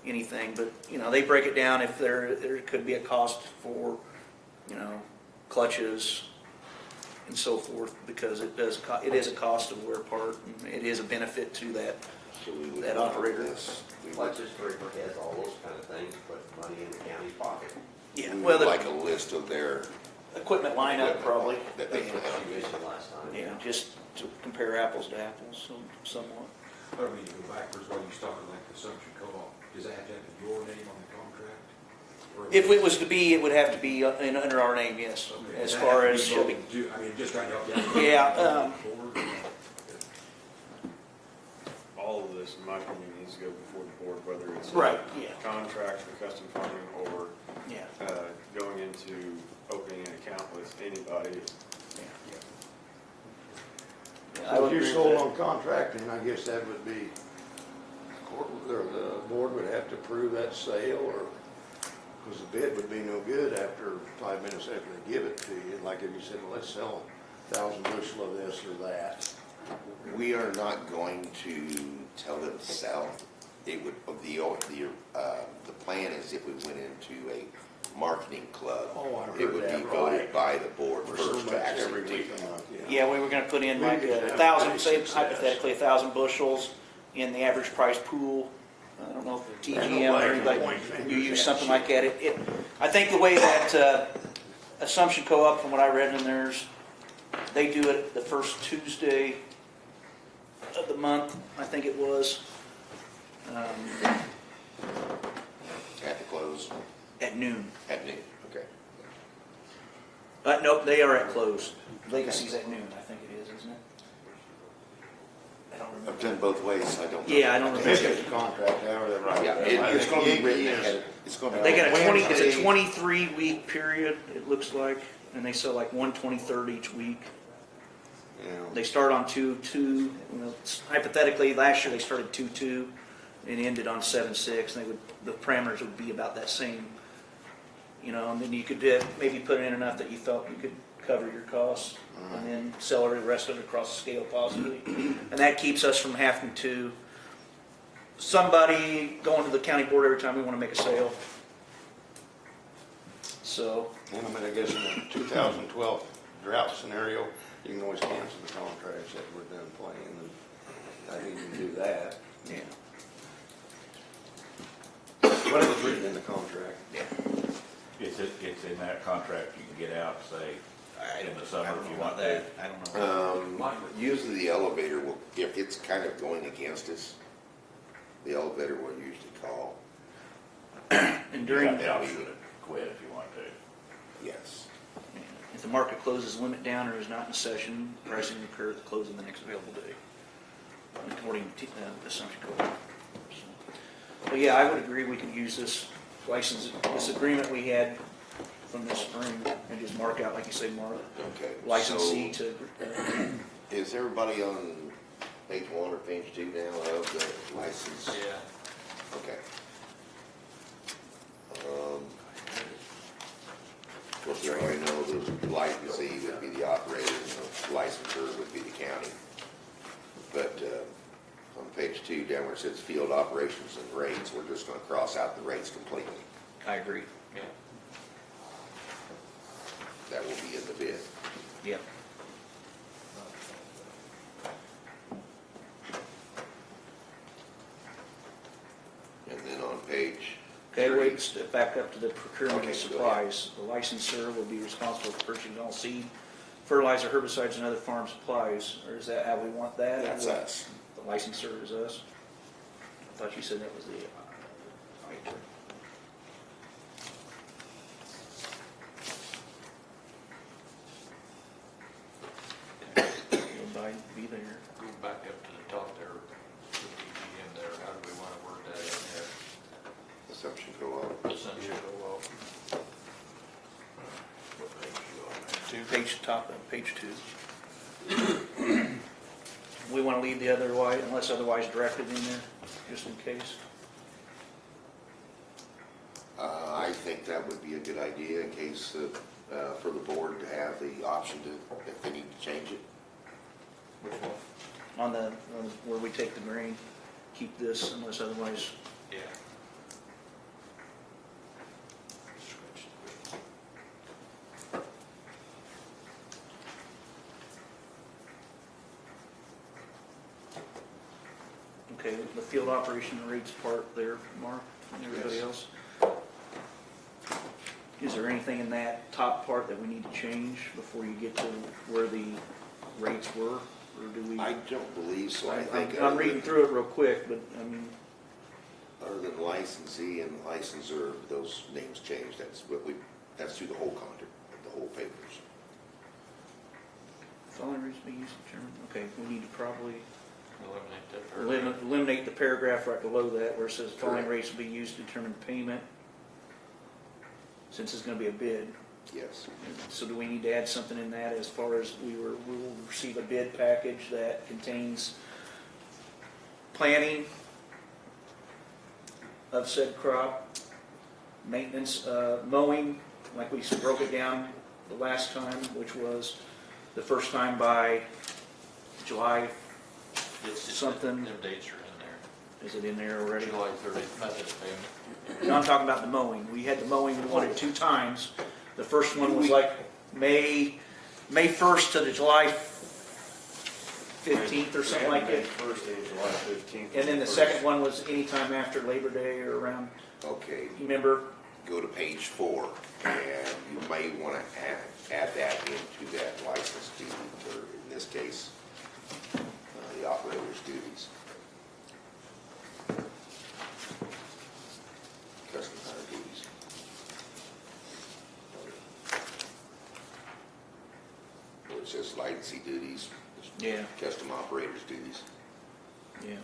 anything, but, you know, they break it down if there could be a cost for, you know, clutches and so forth, because it is a cost to wear a part, and it is a benefit to that. So we would That go operator. over this. We would- Clutches, breaker heads, all those kind of things, put money in the county's pocket. Yeah, we well, would the like a list of their equipment lineup probably. that they That's put what out. you mentioned last time. Yeah, just to compare apples to apples, so somewhat. I don't mean to go backwards while you started like the Assumption Co-op. Does that have to have your name on the contract? Or- If it was to be, it would have to be under our name, yes, Okay. as Does that far have as to be Shelby. voted to- I mean, just trying to help you. Yeah, All of this, in my opinion, needs to go before the board, whether it's Right, yeah. a contract for custom farming or Yeah, going into opening an account with anybody. yeah. I So would if you're agree sold with on contracting, I guess that would be, or the board would have to approve that sale, or, because the bid would be no good after 5 minutes after they give it to you. Like if you said, well, let's sell 1,000 bushel of this or that. We are not going to tell them to sell. It would, the plan is if we went into a marketing club, Oh, I heard it would be that, voted right. by the board For so first much to every actually week take. a month, Yeah, we were gonna put in like We could have 1,000, great say success. hypothetically 1,000 bushels in the average price pool. I don't know if TGM or Nobody can anybody, point you fingers use at something you. like that. I think the way that Assumption Co-op, from what I read in theirs, they do it the first Tuesday of the month, I think it was, At the close, at noon. at noon, okay. Nope, they are at close. Legacy's at noon, I think it is, isn't it? I don't remember. I've done both ways, I don't know. Yeah, I don't They remember. get the contract out of that. Yeah, it's gonna be written ahead, it's gonna be. They got it's a Wednesday. 23-week period, it looks like, and they sell like 1/23 each week. Yeah. They start on 2/2, you know, hypothetically, last year they started 2/2 and ended on 7/6, and the parameters would be about that same, you know, and then you could maybe put in enough that you felt you could cover your costs, and then sell the rest of it across the scale possibly. And that keeps us from having to, somebody going to the county board every time we want to make a sale. So, And I mean, I guess in the 2012 drought scenario, you can always cancel the contracts that we're done playing, and I think you can do that. yeah. Whatever's written in the contract. It's in that contract, you can get out, say, in the summer if you want to. that. I don't know. Usually the elevator will, if it's kind of going against us, the elevator will usually call, And during, You got the option to quit if you want to. yes. if the market closes limit down or is not in session, pricing will occur at the close of the next available day, according to Assumption Code. But yeah, I would agree we could use this license, this agreement we had from this spring, and just mark out, like you say, Mark, Okay. licensee So to, is everybody on page 1 or page 2 now of the license? Yeah. Okay. Of course, you already know the licensee would be the operator, and the licensor would be the county. But on page 2, down where it says field operations and rates, we're just gonna cross out the rates completely. I agree. Yeah. That will be in the bid. Yeah. And then on page Okay, 3, wait, step back up to the procurement Okay, of go supplies. The licensor will be responsible for purchasing all seed, fertilizer, herbicides, and other farm supplies, or is that how we want that? that's us. The licensor is us? I thought you said that was the auditor. You'll be there. Go back up to the top there, put PG in there, how do we want to work that in Assumption co-op. there? Assumption go off. What page you on there? Page top of page 2. We want to leave the otherwise, unless otherwise directed in there, just in case. I think that would be a good idea in case for the board to have the option to, if they need to change it. Which one? On where we take the grain, keep this unless otherwise. Yeah. Okay, the field operation rates part there, Mark, and everybody Yes. else. Is there anything in that top part that we need to change before you get to where the rates were, or do we? I don't believe so. I think I'm reading through it real quick, but I mean, other than licensee and licensor, those names changed. That's through the whole contract, the whole papers. following rates may be used to determine, okay, we need to probably Eliminate that paragraph. eliminate the paragraph right below that where it says following Correct. rates will be used to determine payment, since it's gonna be a bid. Yes. So do we need to add something in that as far as we will receive a bid package that contains planning of said crop, maintenance, mowing, like we broke it down the last time, which was the first time by July It's just something. Them dates are in there. Is it in there already? July 30th method of payment. No, I'm talking about the mowing. We had the mowing, we wanted 2 times. The first one was like May 1st to the July 15th or something like that. First day, July 15th. And then the second one was anytime after Labor Day or around, Okay, you remember? go to page 4, and you may want to add that into that license fee, or in this case, the operator's duties. Custom hire duties. Or it says licensee duties, Yeah, custom operator's duties. yeah.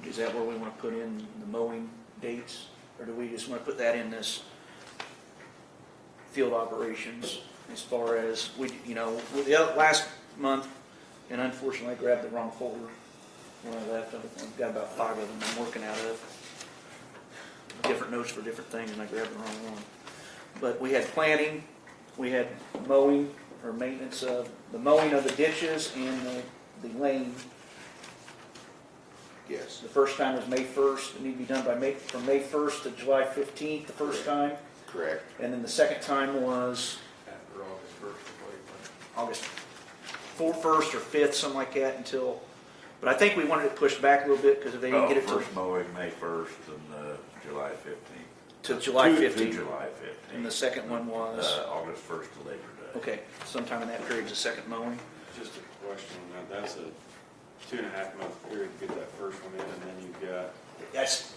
Is that where we want to put in the mowing dates? Or do we just want to put that in this field operations as far as, last month, and unfortunately I grabbed the wrong folder when I left. I've got about 5 of them I'm working out of. Different notes for different things, and I grabbed the wrong one. But we had planting, we had mowing, or maintenance of, the mowing of the ditches and the lane. Yes, The first time was May 1st, it needed to be done from May 1st to July 15th the first time. correct. And then the second time was After August 1st, August 1st or 5th, something like that, until, but I think we wanted it pushed back a little bit, because if they didn't get it First mowing May 1st and July 15th. to July To 15th. July And the 15th. second one was, August 1st to Labor Day. okay, sometime in that period's the second mowing. Just a question on that, that's a 2.5 month period to get that first one in, and then you've got,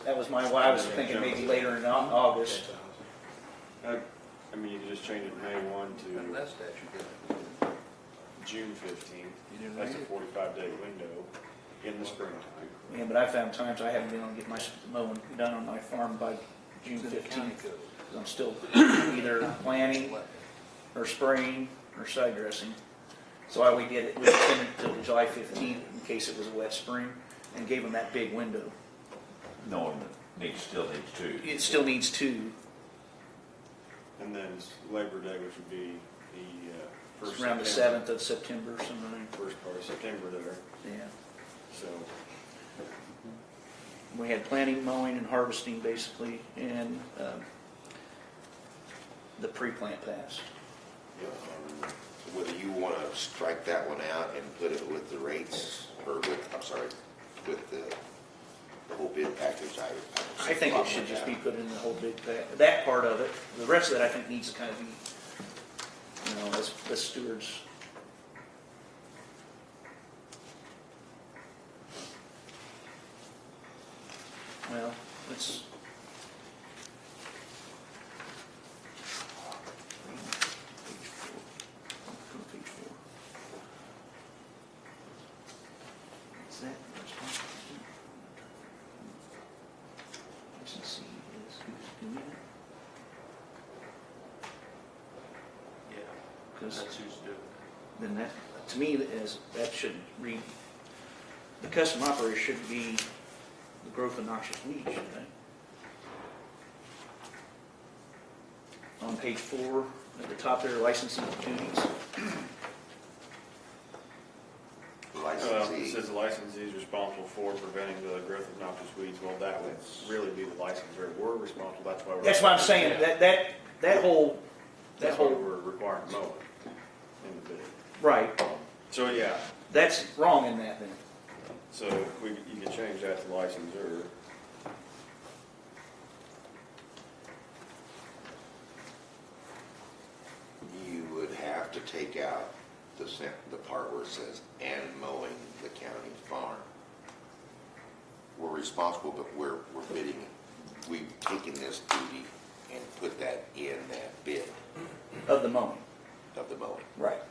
That was why I was thinking maybe later in August. I mean, you could just change it May 1 and to that statute did. June 15th. You didn't That's a read 45-day window in the springtime. Yeah, but I found times I haven't been able to get my mowing done on my farm by June 15th. Because I'm still either planting or spraying or side dressing. So we extended it till July 15th in case it was a wet spring, and gave them that big window. Knowing that still needs 2. It still needs 2, And then Labor Day, which would be the first. around the September. 7th of September, sometime. First part of September there, Yeah. so. We had planting, mowing, and harvesting basically, and the pre-plant pass. Whether you want to strike that one out and put it with the rates, or with the whole bid package, I think it should just be put in the whole big pack, that part of it. The rest of it, I think, needs to kind of be, as stewards. Well, let's. Page 4. Is that responsible? Let's see, is who's doing it? Yeah, Because that's who's doing it. then that, to me, that should read, the custom operator should be the growth of noxious weeds, shouldn't they? On page 4, at the top there, licensing duties. licensee. It says the licensee is responsible for preventing the growth of noxious weeds. Well, that would really be the licensor. We're responsible, that's why we're. That's what I'm saying, Yeah. that whole, That's why we're requiring mowing in the bid. right, So, yeah, that's wrong in that then. so you can change that to licensor. You would have to take out the part where it says, "and mowing the county farm." We're responsible, but we're bidding it. We've taken this duty and put that in that bid Of the mowing. of the mowing. Right.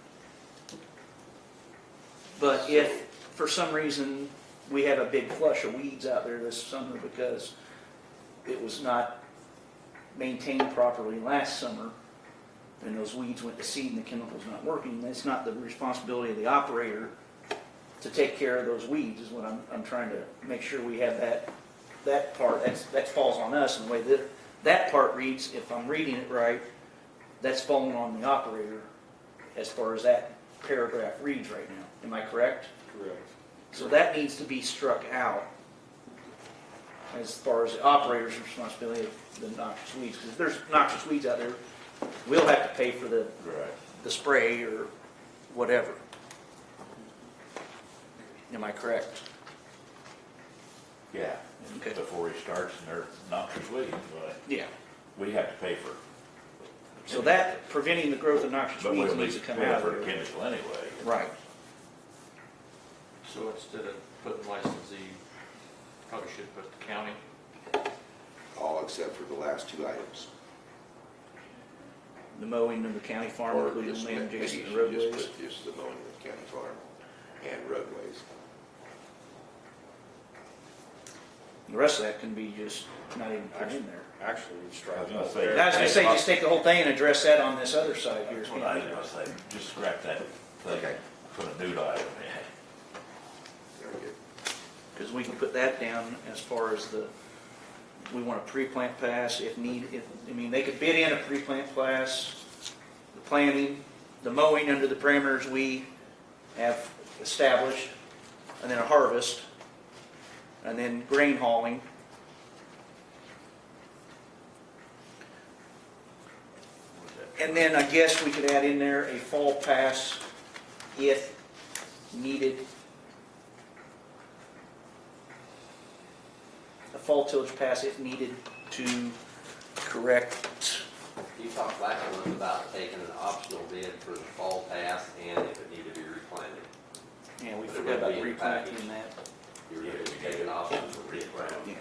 But if, for some reason, we have a big flush of weeds out there this summer because it was not maintained properly last summer, and those weeds went to seed and the chemical's not working, it's not the responsibility of the operator to take care of those weeds, is what I'm trying to make sure we have that that part, that falls on us in the way that part reads, if I'm reading it right, that's falling on the operator as far as that paragraph reads right now. Am I correct? Correct. So that needs to be struck out as far as the operator's responsibility of the noxious weeds. Because if there's noxious weeds out there, we'll have to pay for the spray or whatever. Am I correct? Yeah, Okay. before he starts and they're noxious weeds, but Yeah. we have to pay for it. So that, preventing the growth of noxious But weeds we'll needs be to come paying out for of the there. chemical anyway. Right. So instead of putting licensee, probably should put the county. All except for the last two items. The mowing of the county farm, Or including just land maybe adjacent you to should roadways. just put just the mowing of the county farm and roadways. The rest of that can be just not even put in there. Actually, strike I was gonna out say- there. I was gonna say, just take the whole thing and address that on this other side here. That's what I was gonna say, just scrap that thing, Okay. put a new item in. Very good. Because we can put that down as far as we want a pre-plant pass if need, they could bid in a pre-plant pass, the planting, the mowing under the parameters we have established, and then a harvest, and then grain hauling. And then I guess we could add in there a fall pass if needed. A fall tillage pass if needed to correct. You talked last month about taking an optional bid for the fall pass and if it needed to be replanted. Yeah, we But it forgot would about be in the replanting package. that. You were going to take an option for replant. Yeah.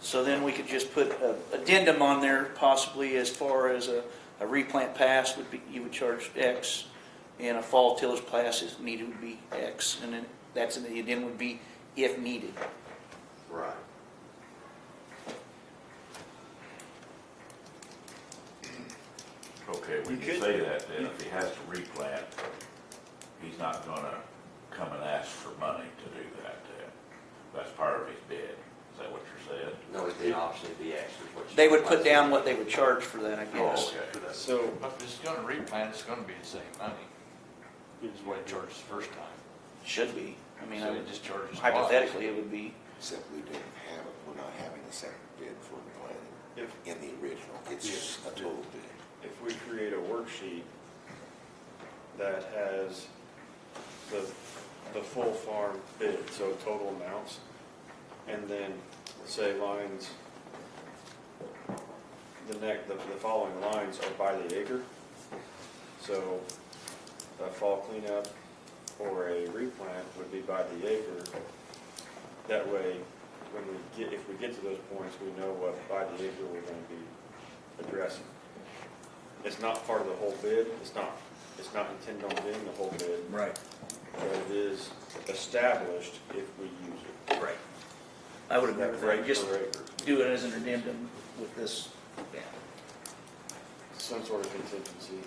So then we could just put an addendum on there possibly as far as a replant pass would be, you would charge X, and a fall tillage pass if needed would be X, and then that's in the addendum would be if needed. Right. Okay, we can say that then, if he has to replant, he's not gonna come and ask for money to do that then. That's part of his bid, is that what you're saying? No, it'd be an option, it'd be extra. They would put down what they would charge for that, I guess. Oh, okay. So, If it's gonna replant, it's gonna be the same money. Is what it charges the first time. Should be. I mean, So I it would just charges hypothetically, it would be. Except we didn't have it, we're not having a separate bid for the planning if, in the original. It's just a total bid. if we create a worksheet that has the full farm bid, so total amounts, and then say lines, the following lines are by the acre. So a fall cleanup or a replant would be by the acre. That way, if we get to those points, we know what by the acre we're going to be addressing. It's not part of the whole bid, it's not intended on being the whole bid, Right. but it is established if we use it. Right. I would agree with That that. rate Just per acre, do it as an addendum with this, yeah. some sort of contingency,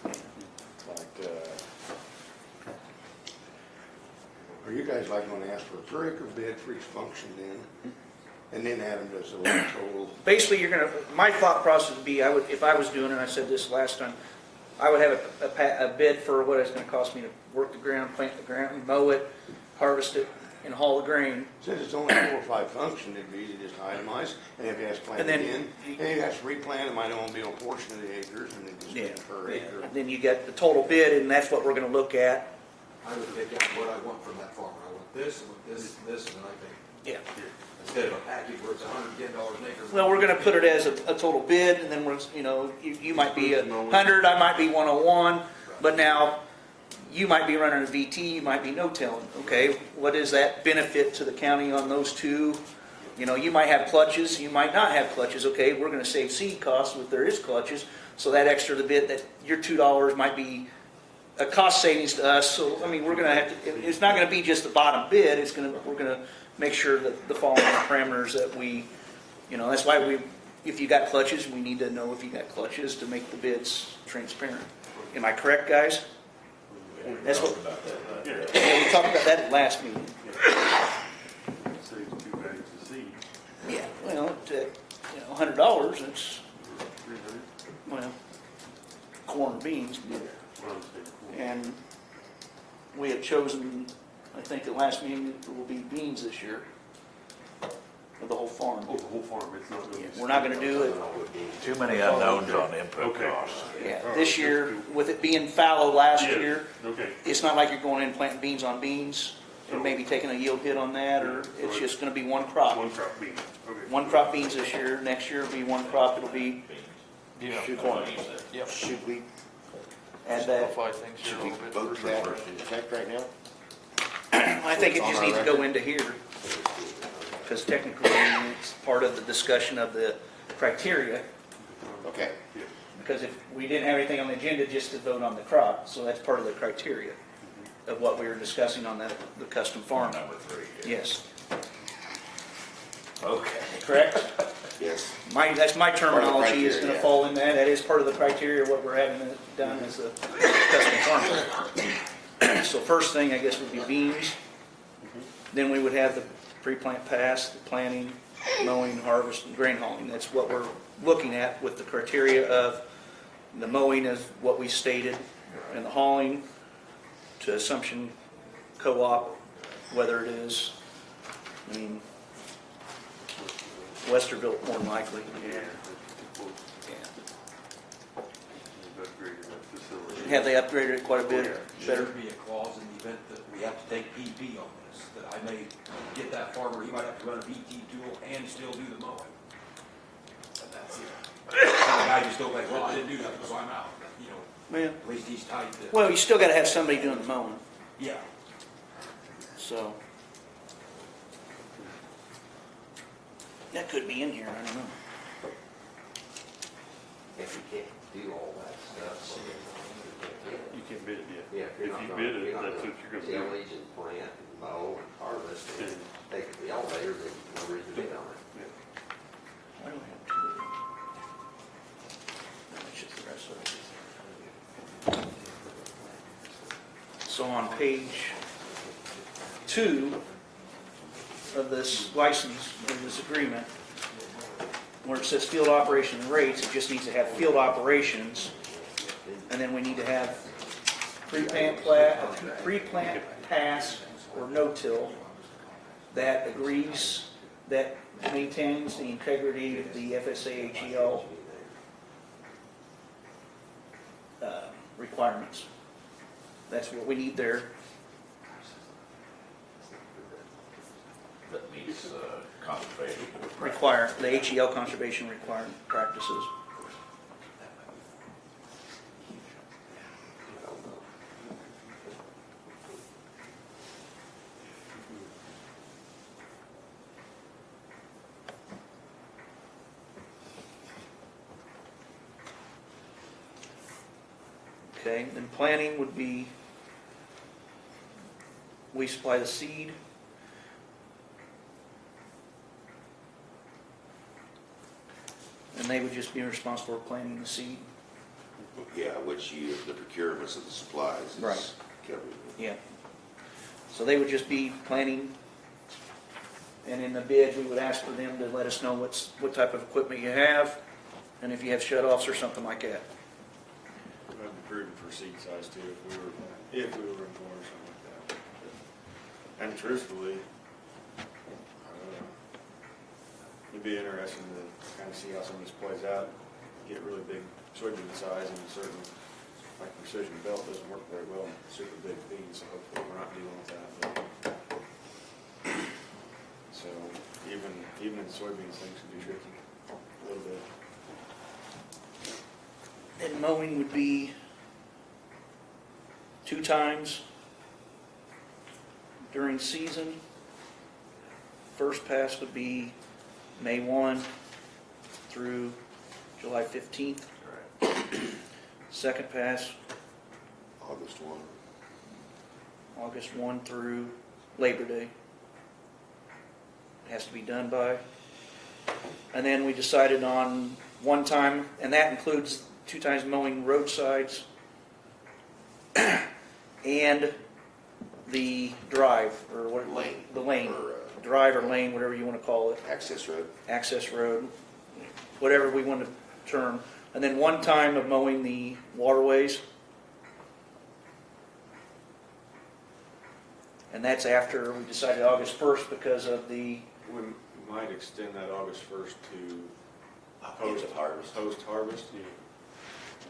like, Are you guys like gonna ask for a per acre bid for each function then? And then add them as a total? Basically, my thought process would be, if I was doing it, I said this last time, I would have a bid for what it's gonna cost me to work the ground, plant the ground, mow it, harvest it, and haul the grain. Since it's only 4 or 5 functions, it'd be easy to just itemize, and if he has to plant And then- again, and he has to replant, it might only be a portion of the acres, and it just Yeah. be per acre. Then you get the total bid, and that's what we're gonna look at. I would pick out what I want from that farmer. I want this, I want this, and this, and then I think, Yeah. instead of a package where it's $110 an acre. Well, we're gonna put it as a total bid, and then we're, you might be 100, I might be 101, but now you might be running a VT, you might be no-tilling, okay? What is that benefit to the county on those two? You might have clutches, you might not have clutches, okay? We're gonna save seed costs if there is clutches, so that extra bit, that your $2 might be a cost savings to us. So, we're gonna have to, it's not gonna be just the bottom bid, we're gonna make sure that the following parameters that we, that's why if you got clutches, we need to know if you got clutches to make the bids transparent. Am I correct, guys? That's what, About that, yeah, we talked about that at last meeting. Saves 2 bags of seed. yours, it's, well, corn and beans. And we had chosen, I think at last meeting, it will be beans this year. For the whole farm. Oh, the whole farm, it's not. Yeah, we're not gonna do it. Too many unknowns on input Okay. costs. Yeah, this year, with it being fallow last Yeah. year, Okay, it's not like you're going in and planting beans on beans and maybe taking a yield hit on that, or it's just gonna be one crop. one crop beans, okay. One crop beans this year, next year will be one crop, it'll be corn. Yep. Should we, Add that. Simplify things here should a we little bit. vote that in effect right now? I think it On just our needs to go record? into here, because technically it's part of the discussion of the criteria, Okay, because if we didn't have anything on the agenda just to vote on the crop, so that's part of the criteria of what we were discussing on that, the custom farm. Number 3. Yes, Okay. correct? yes. That's my terminology, is criteria, gonna yeah. fall in that, that is part of the criteria, what we're having it done as a custom farm. So first thing, I guess, would be beans. Then we would have the pre-plant pass, the planting, mowing, harvest, and grain hauling. That's what we're looking at with the criteria of the mowing is what we stated, and the hauling to Assumption Co-op, whether it is, I mean, Westerville more than likely. Yeah. Yeah. They've upgraded that facility. Have they upgraded it quite a bit Should better? there be a clause in the event that we have to take PP on this, that I may get that farmer, he might have to run a BT tool and still do the mowing? And that's it. The guy just don't think, well, I didn't do that, so I'm out, you know, Yeah. at least he's tight to, Well, you still gotta have somebody doing the mowing, yeah. so. That could be in here, I don't know. If you can't do all that stuff, You can bid it, yeah, yeah. if you're If not you gonna, bid you're it, not that's gonna what you're gonna do. tillage and plant and mow and harvest and And- take the elevator, then no reason to bid on it. Why do I have two? That's just the rest of it. So on page 2 of this license, or this agreement, where it says field operation rates, it just needs to have field operations, and then we need to have pre-plant pass or no-till that agrees, that maintains the integrity of the FSA HEL requirements. That's what we need there. That meets conservation. Require, the HEL conservation requirement practices. Okay, then planting would be, we supply the seed. And they would just be responsible for planting the seed. Yeah, which you, the procurements of the supplies is Right. covered. Yeah. So they would just be planting, and in the bid, we would ask for them to let us know what type of equipment you have, and if you have shut-offs or something like that. That'd be prudent for seed size too, if we were in corn or something like that. And truthfully, it'd be interesting to kind of see how some of this plays out. Get really big soybean size and certain, like precision belt doesn't work very well in super big beans, so hopefully we're not dealing with that. So even in soybeans, things can be tricky a little bit. And mowing would be 2 times during season. First pass would be May 1 through July 15th. Second pass, August 1. August 1 through Labor Day. It has to be done by. And then we decided on 1 time, and that includes 2 times mowing roadsides and the drive, or what? Lane. The lane. Or, Drive or lane, whatever you want to call it. access road. Access road. whatever we want to term. And then one time of mowing the waterways. And that's after we decided August 1st because of the, We might extend that August 1st to Post-harvest. post-harvest.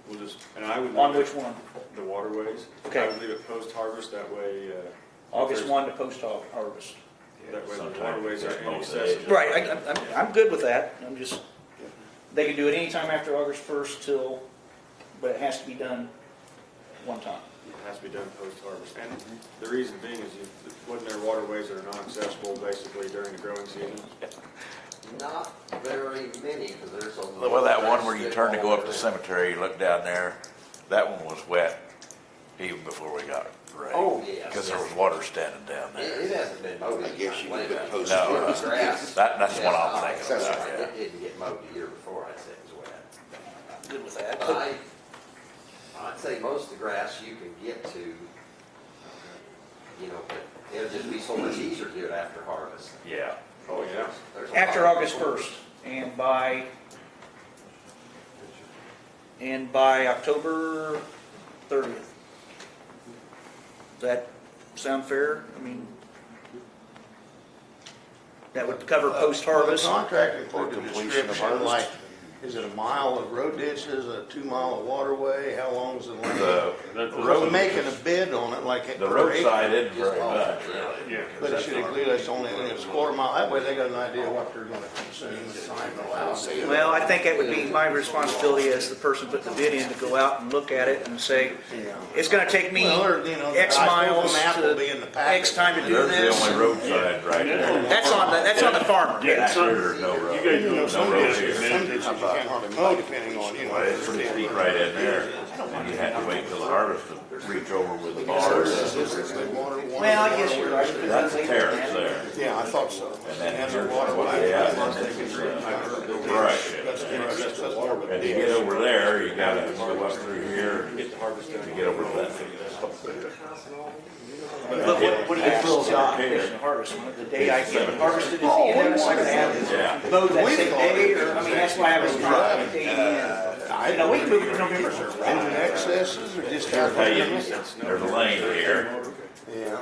We'll just, and I would. on leave which it- one? The waterways. Okay. I would leave it post-harvest, that way. August 1 to post-harvest. That way the Sometime waterways are most inaccessible. Right, I'm good with that. I'm just, they can do it anytime after August 1st till, but it has to be done one time. It has to be done post-harvest. And the reason being is wasn't there waterways that are non-accessible basically during the growing season? Not very many, because there's a. Well, that one where you strip turn to go all up the over. cemetery, you look down there, that one was wet even before we got rain. Oh, yes. Because there was water standing down there. It hasn't been mowed. I guess you could Lately. post No, harvest. Grass. That's what I'm Yeah, thinking about, yeah. It didn't get mowed the year before, I'd say it was wet. I'm good with that. But I'd say most of the grass you can get to, you know, but it'll just be so much easier to do it after harvest. Yeah. Oh, yeah. There's a After lot of- August 1st, and by October 30th. Does that sound fair? I mean, that would cover post-harvest. The contract included a Completion of description, harvest. like, is it a mile of road ditches, a 2 mile of waterway, how long's the length? We're making a bid on it, like. The per roadside acre. isn't very much, really. Yeah. But it should include us only, it's a quarter mile, that way they got an idea what they're gonna consume, the time allowed. Well, I think it would be my responsibility as the person putting the bid in to go out and look at it and say, it's gonna take me Well, or, you know, X I suppose miles the map will be to in the packet. X time to do There's the this. only roadside right there. That's on the farmer. Yeah, yes. some- There's no road. You guys You know, know some road ditches, here. some ditches you can't hardly mow depending on, you know. Well, it's pretty steep right in there, and you have to wait till the harvest to reach over with the bars. Well, I guess you're right. That's a terrace there. Yeah, I thought so. And then And here's the water. what they have, and this is the brush. And to get over there, you gotta go up through here to get over to that. But what do you feel about fishing harvest? The day I get it harvested is the end, I'm gonna have it mowed that same day, or, I mean, that's why I was trying to day in. You know, we can move it to November. Engine excesses or just how? Hey, there's a lane here, Yeah.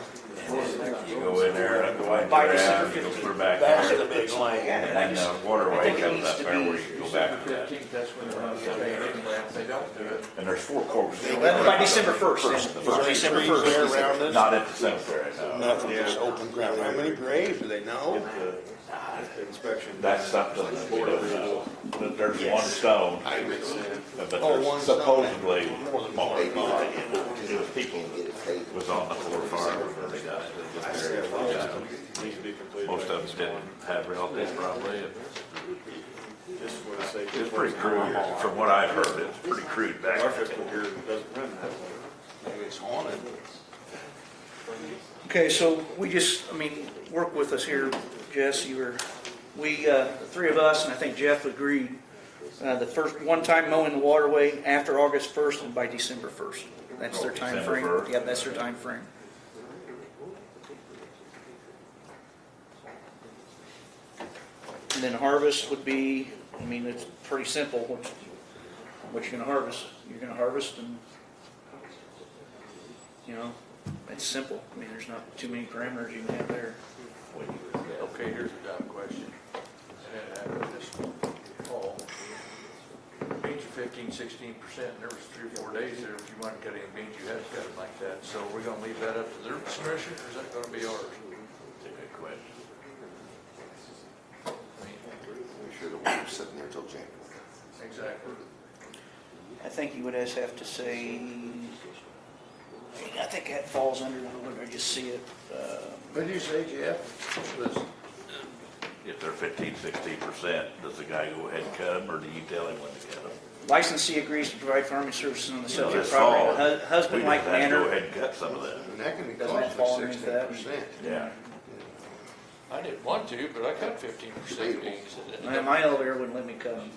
you go in there, and wind By around, December you go clear back That's the here. big lane. And then the waterway comes up there where you can go back to that. That's when they're gonna get paid anyway, if they don't do it. And there's 4 courses. By December 1st, then. December Trees there 1st. around it? Not at the cemetery, no. Nothing, just open ground. How many graves do they know? Inspection. That's something that we don't know. There's one stone, but Oh, one there's stone. supposedly More than more. one. It was people was on the whole farm when they got it. Needs to be completed. Most of them didn't have relatives probably. Just for the sake of. It's pretty crude, from what I've heard, it's pretty crude back Our there. fiscal year doesn't run that way. Maybe it's haunted. Okay, so we just, I mean, work with us here, Jess, the 3 of us, and I think Jeff agreed, the first, one time mowing the waterway after August 1st and by December 1st. That's their time December frame. 1st. Yeah, that's their time frame. And then harvest would be, I mean, it's pretty simple, what you're gonna harvest. You're gonna harvest and, you know, it's simple. I mean, there's not too many parameters you can have there. Okay, here's a dumb question. And it happened this fall. Beans are 15, 16%, and there was 3 or 4 days there, if you wanted to cut any beans, you had to cut them like that. So we're gonna leave that up to their discretion, or is that gonna be ours? That's a good question. I mean, We should have waited sitting there till January. exactly. I think you would just have to say, I think that falls under, I just see it. What did you say, Jeff? Was- If they're 15-16%, does the guy go ahead and cut them, or do you tell him when to cut them? Licensee agrees to provide farming services on the subject This property fall, in a we husband-like just have to go manner. ahead and cut some of that. And that can be Doesn't that fall costly, underneath that? 16%. Yeah. I didn't want to, but I cut 15% beans. My elevator wouldn't let me cut them.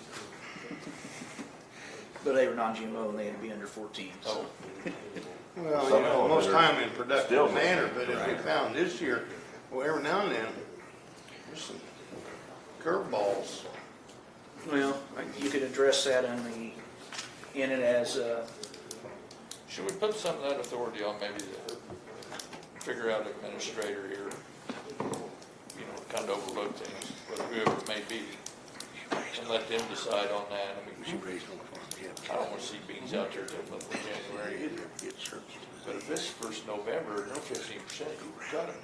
But they were non-GMO and they had to be under 14, so. Well, you Some know, of most them are time in still- productive manner, but if we found this year, well, every now and then, there's some curveballs. Well, you could address that in it as, Should we put some of that authority on maybe the, figure out administrator here, you know, kind of overlook things, whoever it may be, and let them decide on that. I mean, I don't want to see beans out there till middle of January either. But if this is first November, no 15%, you cut it.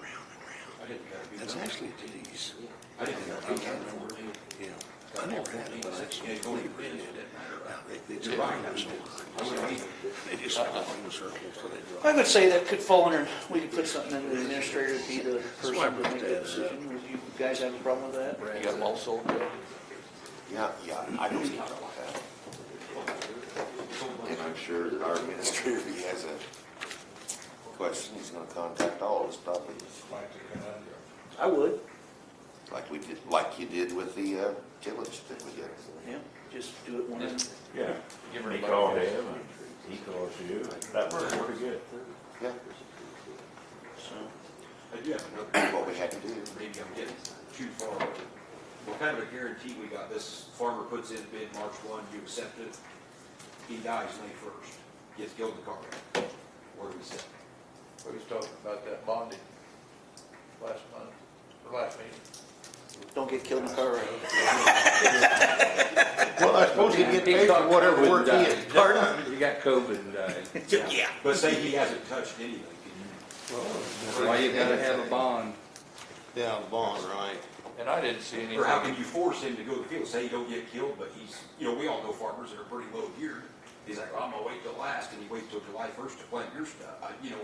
I didn't gotta be That's done. actually today's. I didn't gotta be done. Yeah. I never had it, but that's. Yeah, go to your bid, it didn't matter. You're right, I wouldn't either. They just go in circles till they drop. I would say that could fall under, we could put something in the administrator to be the person to make that decision. Would you guys have a problem with that? You got them all sold yet? Yeah, I don't see a problem with that. And I'm sure that our administrator, if he has a question, he's gonna contact all of us probably, I would, like you did with the tillage that we did. yeah, just do it one. Yeah. Give her He a called buck. him, and he calls you, that worked pretty good. Yeah, So, I do have another. that's what we had to do. Maybe I'm getting too far. What kind of a guarantee we got? This farmer puts in bid March 1, you accept it, he dies May 1st, gets killed in the car wreck. Where do we sit? We was talking about that bonding last month, or last meeting. don't get killed in a car wreck. Well, I suppose he'd get paid for whatever work he did. Pardon? You got COVID and died. Yeah. But say he hasn't touched anything, can That's why you gotta have a bond. Yeah, bond, right. And I didn't see you, anything. or how can you force him to go to the field? Say he don't get killed, but he's, you know, we all know farmers that are pretty low geared. He's like, well, I'm gonna wait till last, and he waits till July 1st to plant your stuff. You know,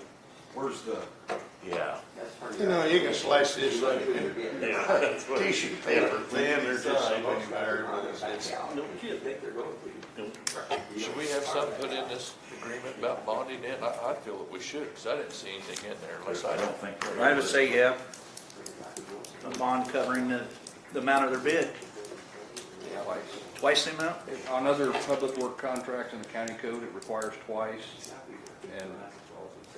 where's the, Yeah. You know, you can slice this like tissue paper thin, or just some there, but it's. Should we have something put in this agreement about bonding in? I feel that we should, because I didn't see anything in there unless I I don't. don't think. I would say, yeah, a bond covering the amount of their bid, twice the amount? On other public work contracts in the county code, it requires twice. And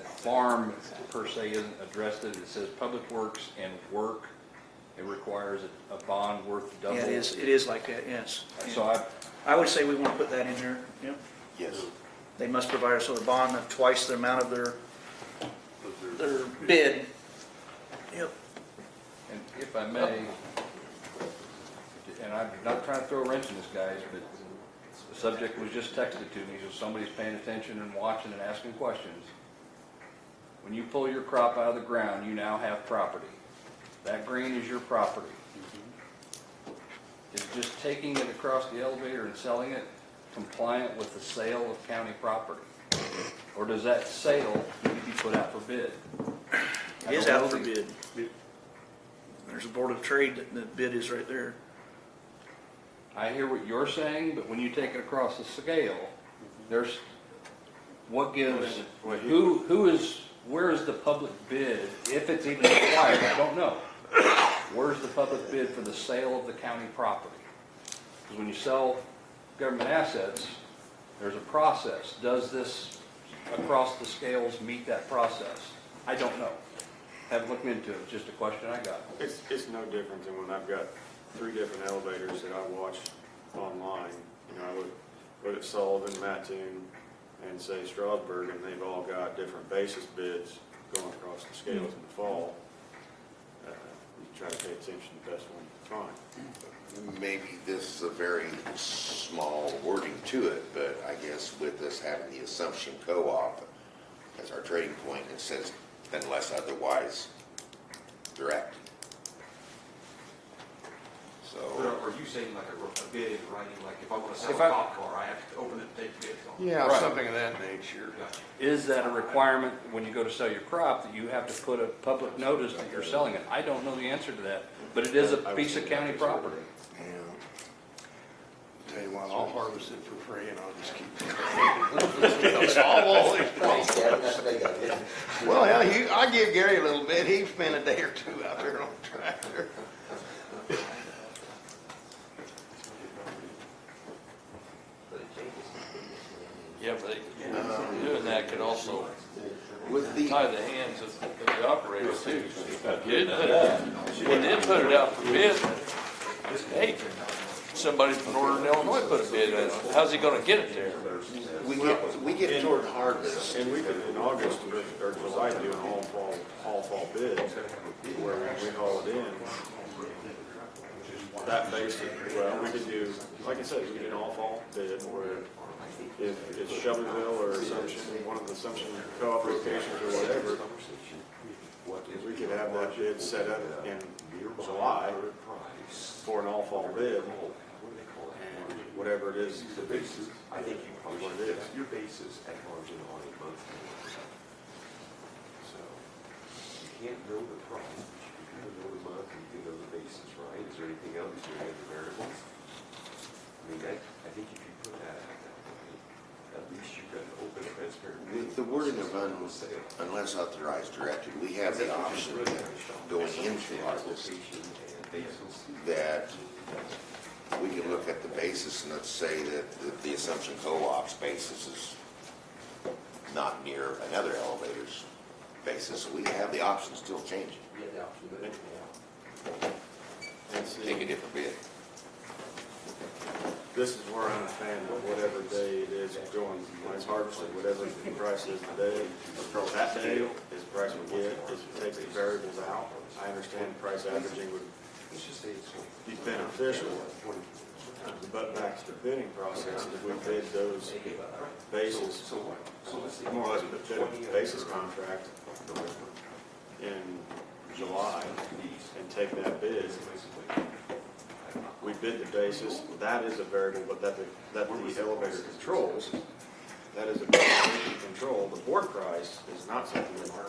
farm per se isn't addressed, it says public works and work. It requires a bond worth double. Yeah, it is like that, yes. So I would say we want to put that in there, yeah. Yes. They must provide us with a bond of twice the amount of their bid. Yep. and if I may, and I'm not trying to throw a wrench in this, guys, but the subject was just texted to me, so somebody's paying attention and watching and asking questions. When you pull your crop out of the ground, you now have property. That grain is your property. Is just taking it across the elevator and selling it compliant with the sale of county property? Or does that sale need to be put out for bid? It is out for bid. There's a board of trade, that the bid is right there. I hear what you're saying, but when you take it across the scale, there's, what gives, where is the public bid, if it's even required, I don't know. Where's the public bid for the sale of the county property? Because when you sell government assets, there's a process. Does this across the scales meet that process? I don't know. Haven't looked into it, it's just a question I got. It's no different than when I've got 3 different elevators that I watch online. You know, I look at Sullivan, Mattoon, and say Strasburg, and they've all got different basis bids going across the scales in the fall. You try to pay attention to the best one you can find. Maybe this is a very small wording to it, but I guess with us having the assumption co-op as our trading point, it says unless otherwise directed. So, but are you saying like a bid in writing, like if I want to sell a If I- cop car, I have to open it and take bids on it? Yeah, Right. something of that nature. Gotcha. Is that a requirement when you go to sell your crop that you have to put a public notice that you're selling it? I don't know the answer to that, but it is a piece of county property. Yeah. Tell you what, I'll harvest it for free and I'll just keep it. Solve all these problems. Well, yeah, I give Gary a little bit. He spent a day or 2 out there on the tractor. Yeah, but doing that could also with the, tie the hands of the operator too. You did put it out for bid. Hey, somebody from Northern Illinois put a bid in, how's he gonna get it there? We get toward harvest. And we could in August or July do an all fall bid where we haul it in. That basic, well, we could do, like I said, we could do an all fall bid where if it's Shelbyville or Assumption, one of the Assumption co-op locations or whatever, we could have that bid set up in July for an all fall bid. And whatever it is, I think you probably what should it is. have your basis at margin on a monthly basis. So, you can't know the price, but you can know the month, and you can know the basis, right? Is there anything else, do you have the variables? I mean, I think if you put that out that way, at least you've got an open, transparent. The wording of unless authorized directed, we have the option going into harvest that we can look at the basis and let's say that the Assumption Co-op's basis is not near another elevator's basis. We have the option to still change it, Yeah, the option, but, yeah. take a different bid. This is where I understand that whatever day it is going, when it's harvested, whatever the price is today, that day is the price we get. If you take the variables out, I understand price averaging would be beneficial. But back to the bidding process, if we bid those basis, more or less bid a basis contract in July and take that bid, we bid the basis, that is a variable, but that the elevator controls, that is a variable we can control. The board price is not something in our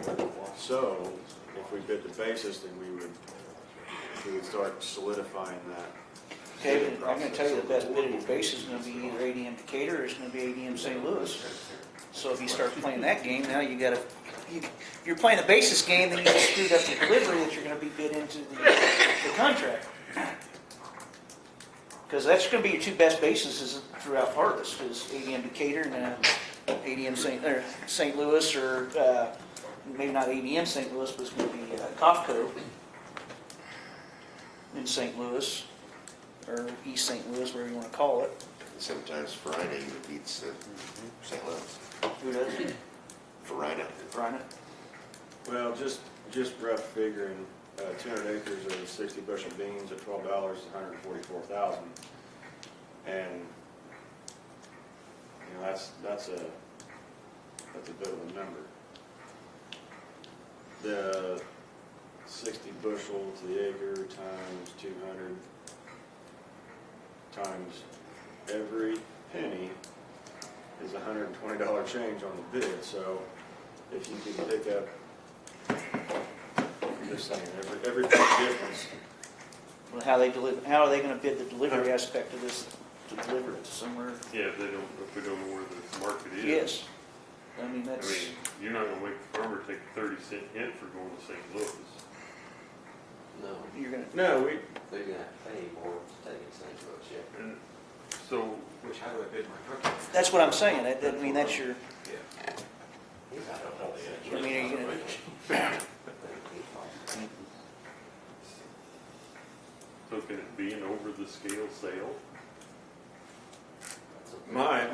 control. So, if we bid the basis, then we would start solidifying that. Okay, but I'm gonna tell you the best bid of your base is gonna be either ADM Decatur or it's gonna be ADM St. Louis. So if you start playing that game, now you gotta, if you're playing the basis game, then you just screwed up the delivery that you're gonna be bid into the contract. Because that's gonna be your two best bases throughout harvest, is ADM Decatur and ADM St. Louis, or maybe not ADM St. Louis, but it's gonna be COFCO in St. Louis, or East St. Louis, whatever you wanna call it. Sometimes Farina even beats St. Louis. Who does? Farina. Rhino? Well, just rough figuring, 200 acres of 60 bushel beans at $12 is 144,000, and you know that's a bit of a number. The 60 bushel to the acre times 200 times every penny is $120 change on the bid. So if you can pick up, I'm just saying, every penny difference. Well, how are they gonna bid the delivery aspect of this, to deliver it to somewhere? Yeah, if we don't know where the market is. Yes. I mean, I that's, mean, you're not gonna make the farmer take a 30-cent hit for going to St. Louis. No, you're gonna, No, they're gonna have to pay more to take it St. Louis, yeah. And so, Which, how do I bid my truck? that's what I'm saying, I mean, that's your, Yeah. I mean, are you gonna, so can it be an over-the-scale sale? my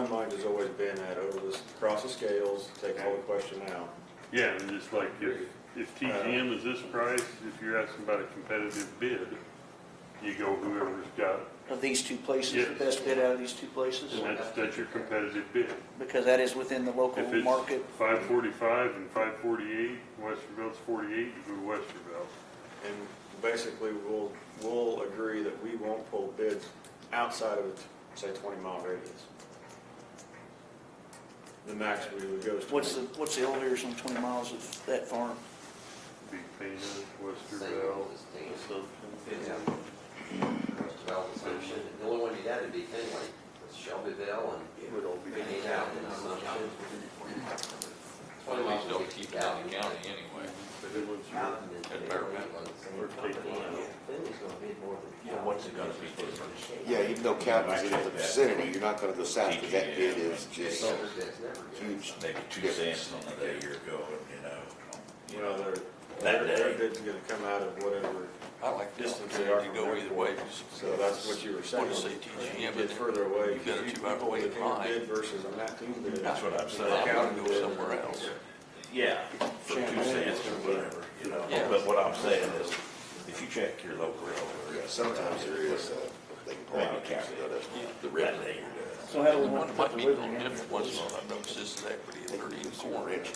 mind has always been that across the scales, take all the question out. Yeah, and just like if TGM is this price, if you're asking about a competitive bid, you go whoever's got, of these two places, the Yes. best bid out of these two places? and that's your competitive bid. Because that is within the local If it's market. 545 and 548, Westerville's 48, you go to Westerville. And basically, we'll agree that we won't pull bids outside of a, say, 20-mile radius. The max we would go is 20. What's the elevators on 20 miles of that farm? Big Pena, St. Westerville, Louis, St. Assumption. Yeah. Well, Assumption, the only one you'd have would be Finley, it's Shelbyville and Would all be. Indian out in Assumption. 20 miles would keep out. anyway. But it was Mountain and At Fairmount. Or take one. Finley's gonna bid more than. What's it gonna be? Yeah, even though Calvin's in the vicinity, you're not gonna go south, because that bid is just That's never good. huge. Maybe 2 cents on the day you're going, you know. Well, That their day. bid's gonna come out of whatever I like the distance they are opportunity to from go the either way. airport. So that's what you were saying. What to say, TG, You yeah, get but further away. you've got a 2 hour People wait that came line. bid versus a Matt team bid. That's what I'm saying. I want to go somewhere else. Yeah, for 2 cents or whatever, you know, Yeah. but what I'm saying is, if you check your local railroad. Yeah, sometimes there is, they can pull out a cap, go to the That river. day you're done. So how do we One want to might put be the a river little in? different once in a while. I've noticed this is equity They at can 30 use and some 4 rich.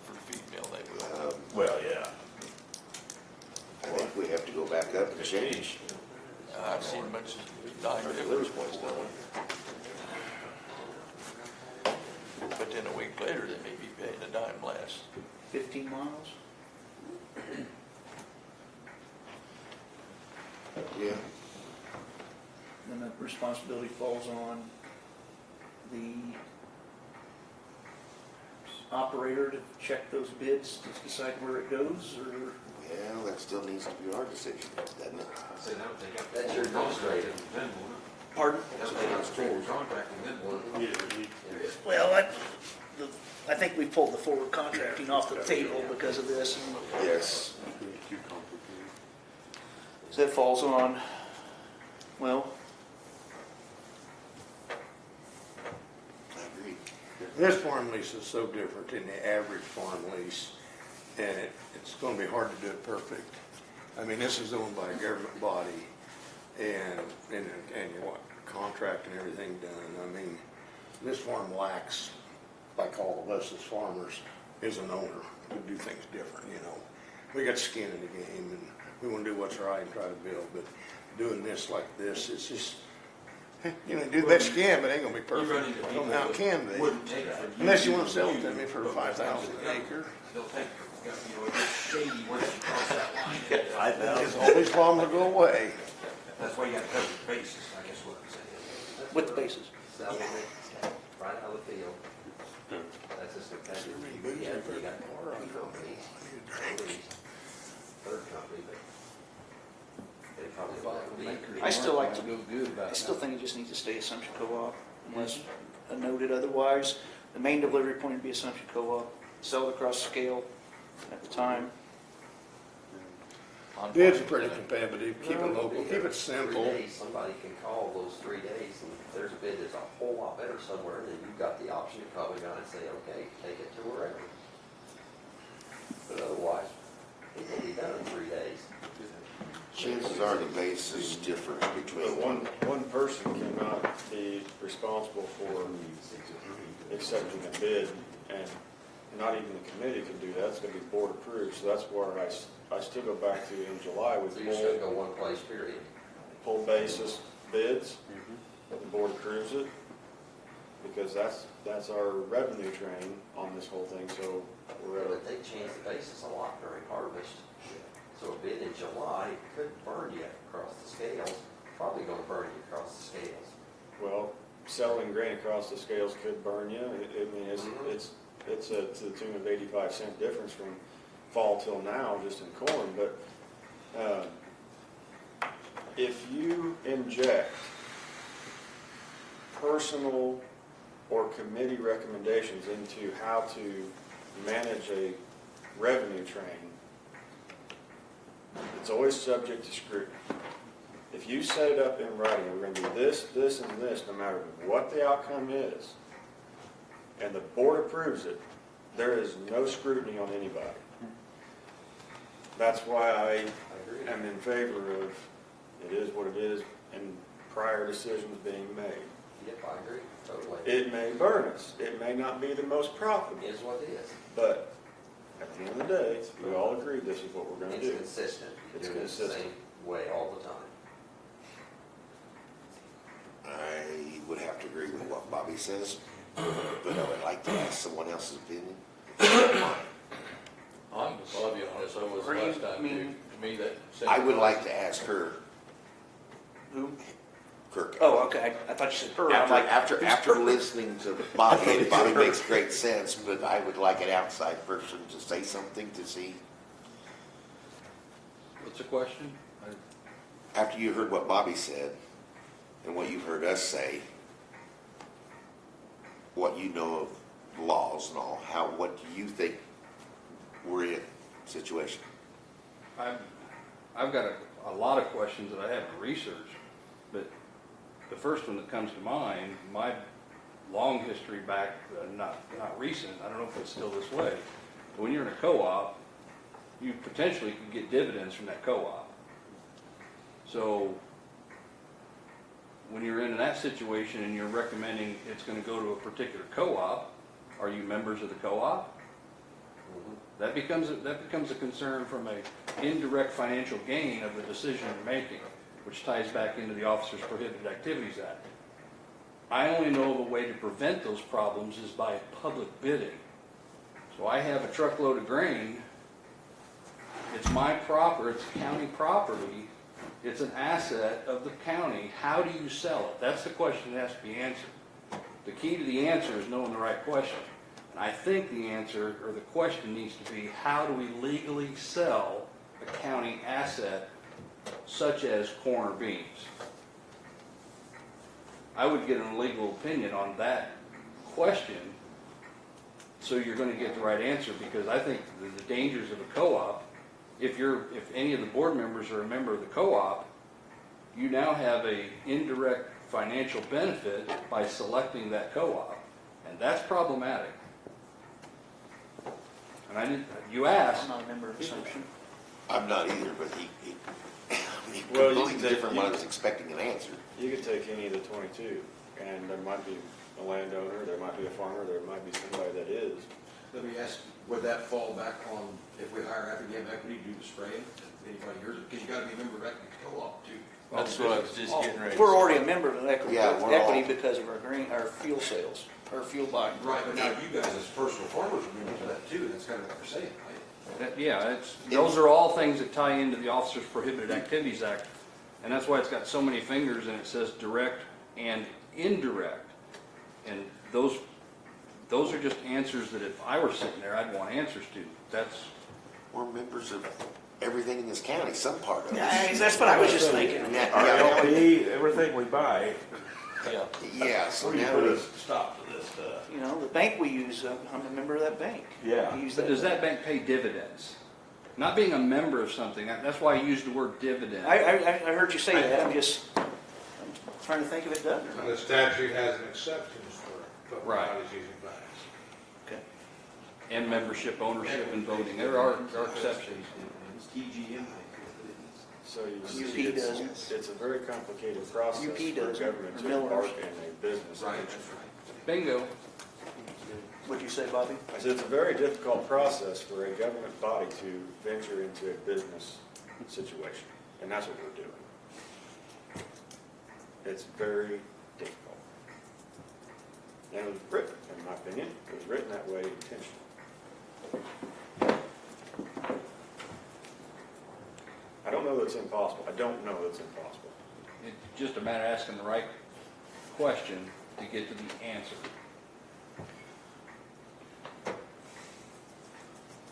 for the female, they will. Well, yeah. I think we have to go back up and change. I've seen much dime difference once though. But then a week later, they may be paying a dime less. 15 miles? Yeah. Then the responsibility falls on the operator to check those bids to decide where it goes, or? Yeah, that still needs to be our decision, doesn't it? I say that would take up. That's your administrative. Then, won't it? Pardon? That would take up forward contracting, then, won't it? Yeah, you- Well, I think we pulled the forward contracting off the table because of this, and Yes. it's too complicated. so that falls on, well, I agree. This farm lease is so different than the average farm lease, and it's gonna be hard to do it perfect. I mean, this is owned by a government body, and you want contract and everything done. I mean, this farm lacks, like all of us as farmers, as an owner, we do things different, you know. We got skin in the game, and we wanna do what's right and try to build, but doing this like this, it's just, you know, do the best you can, but it ain't gonna be You run perfect. into I don't people know how it that can be. wouldn't take it from you. Unless you want to sell it to me for 5,000 an acre. They'll take, you know, it's shady once you cross that line. Because all these problems will go away. That's why you gotta cover the bases, I guess what I'm saying. with the bases. Sell it, right out of the field. That's just a kind of, you got two companies, third company, but they probably like. I still like to go good. I still think it just needs to stay Assumption Co-op unless noted otherwise. The main delivery point would be Assumption Co-op. Sell it across the scale at the time. Bids are pretty competitive, keep it local, keep it simple. 3 days, somebody can call those 3 days, and if there's a bid that's a whole lot better somewhere, then you've got the option to call the guy and say, okay, take it to wherever. But otherwise, it will be done in 3 days. Chances are the base is different between One person cannot be responsible for accepting a bid, and not even the committee can do that. It's gonna be board approved, so that's where I still go back to in July with So you should go one place, period. pull basis bids. The board approves it, because that's our revenue train on this whole thing, so we're at a. But they change the basis a lot during harvest. So a bid in July could burn you across the scales, probably gonna burn you across the scales. Well, selling grain across the scales could burn you. I mean, it's to the tune of 85-cent difference from fall till now, just in corn. But if you inject personal or committee recommendations into how to manage a revenue train, it's always subject to scrutiny. If you set it up in writing, we're going to do this, this, and this, no matter what the outcome is, and the board approves it, there is no scrutiny on anybody. That's why I am in favor of it is what it is and prior decisions being made. Yep, I agree, totally. It may burn us. It may not be the most profitable, It is what it is. but at the end of the day, we all agree this is what we're going to It's do. consistent. It's Doing it the consistent. same way all the time. I would have to agree with what Bobby says, but I would like to ask someone else's opinion. I'm with Bobby on this, I was Are you- last time, I mean- to me, that. I would like to ask her, Who? Kirk. Oh, okay. I thought you said her. I'm like, After listening to Bobby, and Bobby makes great sense, but I would like an outside person to say something to see. What's the question? After you heard what Bobby said and what you've heard us say, what you know of laws and all, what do you think we're in situation? I've got a lot of questions that I haven't researched, but the first one that comes to mind, my long history back, not recent, I don't know if it's still this way, but when you're in a co-op, you potentially can get dividends from that co-op. So when you're in that situation and you're recommending it's going to go to a particular co-op, are you members of the co-op? That becomes a concern from an indirect financial gain of the decision you're making, which ties back into the Officers Prohibited Activities Act. I only know of a way to prevent those problems is by public bidding. So I have a truckload of grain, it's my it's county property, it's an asset of the county. How do you sell it? That's the question that has to be answered. The key to the answer is knowing the right question. And I think the answer, or the question needs to be, how do we legally sell a county asset such as corn or beans? I would get a legal opinion on that question so you're going to get the right answer, because I think the dangers of a co-op, if any of the board members are a member of the co-op, you now have a indirect financial benefit by selecting that co-op, and that's problematic. And you asked. I'm not a member of Assumption. I'm not either, but he Well, you completely can take- different what I was expecting an answer. You could take any of the 22, and there might be a landowner, there might be a farmer, there might be somebody that is. Let me ask, would that fall back on if we hire academic equity to do the spraying? Anybody hears it? Because you gotta be a member of equity co-op too. That's what I was just getting ready to We're say. already a member of equity, Yeah, we're equity all- because of our fuel sales, our fuel buying. Right, but now you guys as personal farmers are members of that too, that's kind of what they're saying, right? Yeah, those are all things that tie into the Officers Prohibited Activities Act. And that's why it's got so many fingers and it says direct and indirect. And those are just answers that if I were sitting there, I'd want answers to. We're members of everything in this county, some part of it. Yeah, that's what I was just thinking. Yeah, everything we buy. yeah, so Where do you now put we, a stop to this stuff? You know, the bank we use, I'm a member of that bank. Yeah. We use But does that bank pay dividends? Not being a member of something, that's why I use the word dividend. I heard you say that, I'm trying to think if it does or And not. the statute has an exception for Right. bodies using bags. Okay. And membership, ownership, and voting, there are exceptions. It's TGM. So you UP see, doesn't. it's a very complicated process UP for doesn't, government or to Miller's. embark in a business. Right, that's right. Bingo. What'd you say, Bobby? I said it's a very difficult process for a government body to venture into a business situation, and that's what we're doing. It's very difficult. And it was written, in my opinion, it was written that way intentionally. I don't know that it's impossible. I don't know that it's impossible. It's just a matter of asking the right question to get to the answer.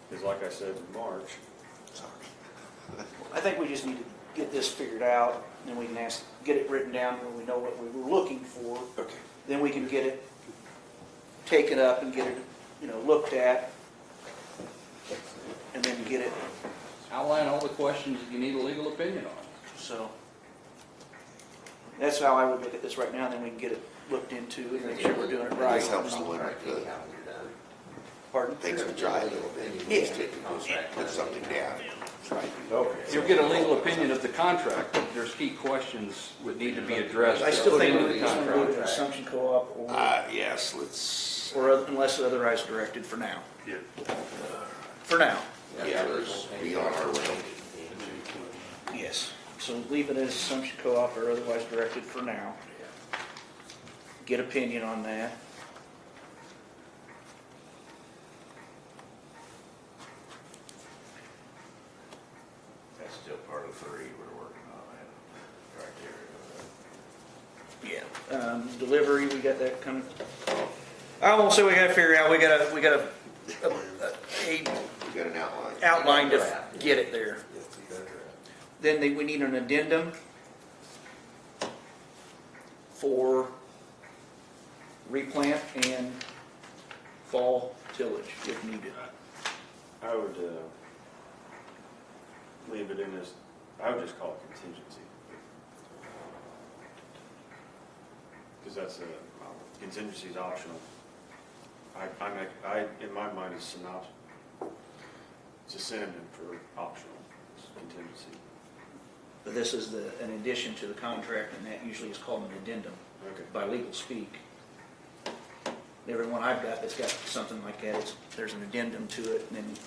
Because like I said in March, I think we just need to get this figured out, and then we can get it written down where we know what we were looking for. okay. Then we can get it taken up and get it, looked at, and then get it, Outline all the questions that you need a legal opinion on. so. That's how I would look at this right now, and then we can get it looked into and make sure we're doing it right. This helps the winter, Pardon? things to dry a little bit. Yeah. Just put something down. You'll get a legal opinion of the contract, but there's key questions that need to be addressed. I still put think into we the just want to do it contract. in Assumption Co-op Yes, let's, unless otherwise directed for now. Yeah. For now, yeah, let's be on our way. yes. So leave it as Assumption Co-op or otherwise directed for now. Get opinion on that. That's still part of 3 we're working on, right there. Yeah. Delivery, we got that coming. I won't say we gotta figure out, we got a We got an outline. outline to get it there. Then we need an addendum for replant and fall tillage if needed. I would leave it in as I would just call it contingency. Because that's contingency is optional. In my mind, it's synopsis. It's a synonym for optional, it's contingency. But this is an addition to the contract, and that usually is called an addendum Okay. by legal speak. Every one I've got that's got something like that, there's an addendum to it, and then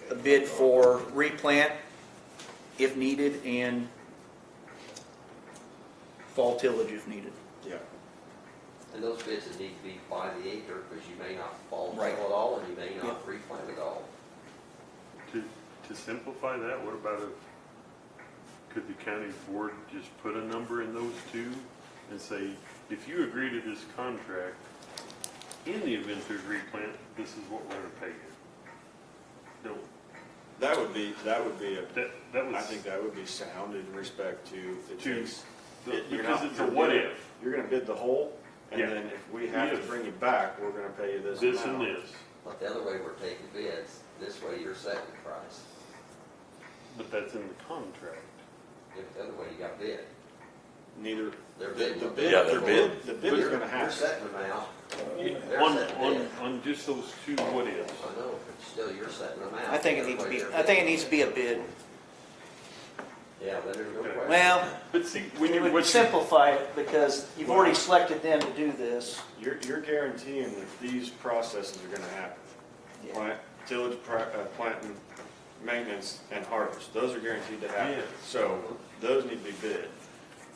a bid for replant if needed, and fall tillage if needed. Yeah. And those bids that need to be by the acre, because you may not fall Right. till at all, and you may not replant at all. To simplify that, what about could the county board just put a number in those two and say, if you agree to this contract, in the event there's replant, this is what we're gonna pay you? No, That would be a, that was. I think that would be sound in respect to the To- case. Because it's a what if. You're gonna bid the whole, and Yeah. then if we have to If. bring you back, we're gonna pay you this This and amount. this, But the other way we're taking bids, this way you're setting the price. but that's in the contract. If the other way you got bid, Neither, they're the bidding. bid, Yeah, the they're bid, the bid is You're gonna happen. setting them out. They're On, setting on, bid. on just those two what ifs. I know, but still you're setting them out. I think it needs to be, I think it needs to be a bid. Yeah, then there's no question. Well, But see, when it you, would what you, simplify it, because you've already selected them to do this. You're guaranteeing that these processes are gonna happen. Yeah. Plant, tillage, planting, maintenance, and harvest, those are guaranteed to happen. Yeah. So, those need to be bid.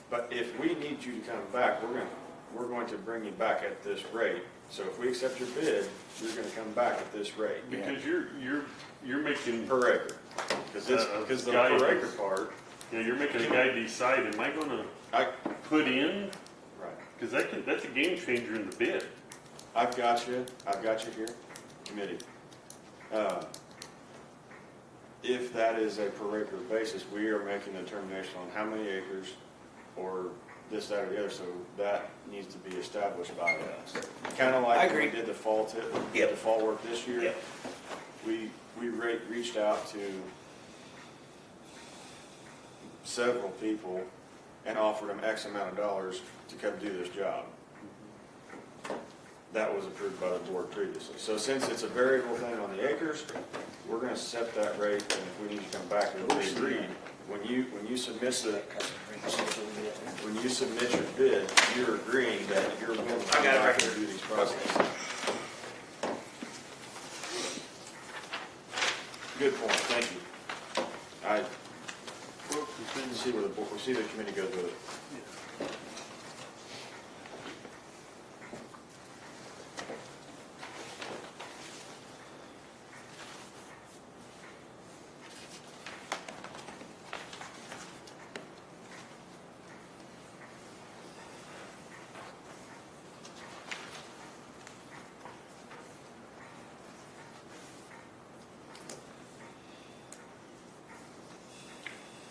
But if we need you to come back, we're going to bring you back at this rate. So if we accept your bid, you're gonna come back at this rate. because you're making, Per acre. Because the guidance. per acre part, you're making a guy decide, am I gonna I, put in? right. Because that's a game changer in the bid. I've got you here, committee. If that is a per acre basis, we are making a determination on how many acres or this, that, or the other, so that needs to be established by us. Kind of I like when agree. we did the fall Yep. the fall work this year. Yep. We reached out to several people and offered them X amount of dollars to come do this job. That was approved by the board previously. So since it's a variable thing on the acres, we're gonna set that rate, and if we need to come back, it'll be agreed. When you submit your bid, you're agreeing that you're willing to come back and do these processes. Good point, thank you. We'll see the committee goes with it.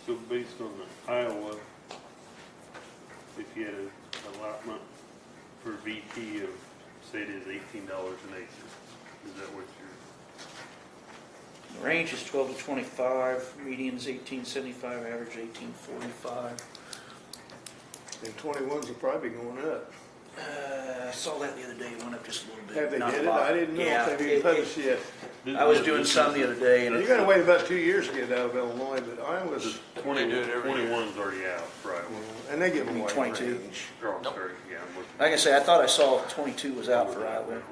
So based on the Iowa, if you had an allotment for VT of, say it is $18 an acre, is that what you're? The range is 12 to 25, median's 1875, average 1845. And 21s will probably be going up. I saw that the other day, it went up just a little bit. Have they not a did it? lot. I didn't know Yeah, if they've even published yet. I was doing some the other day, and You're gonna wait about 2 years to get it out of Illinois, but Iowa's, The 21's already out, right? and they give them away. 22. Oh, sorry, yeah, I'm looking. like I say, I thought I saw 22 was out for Iowa.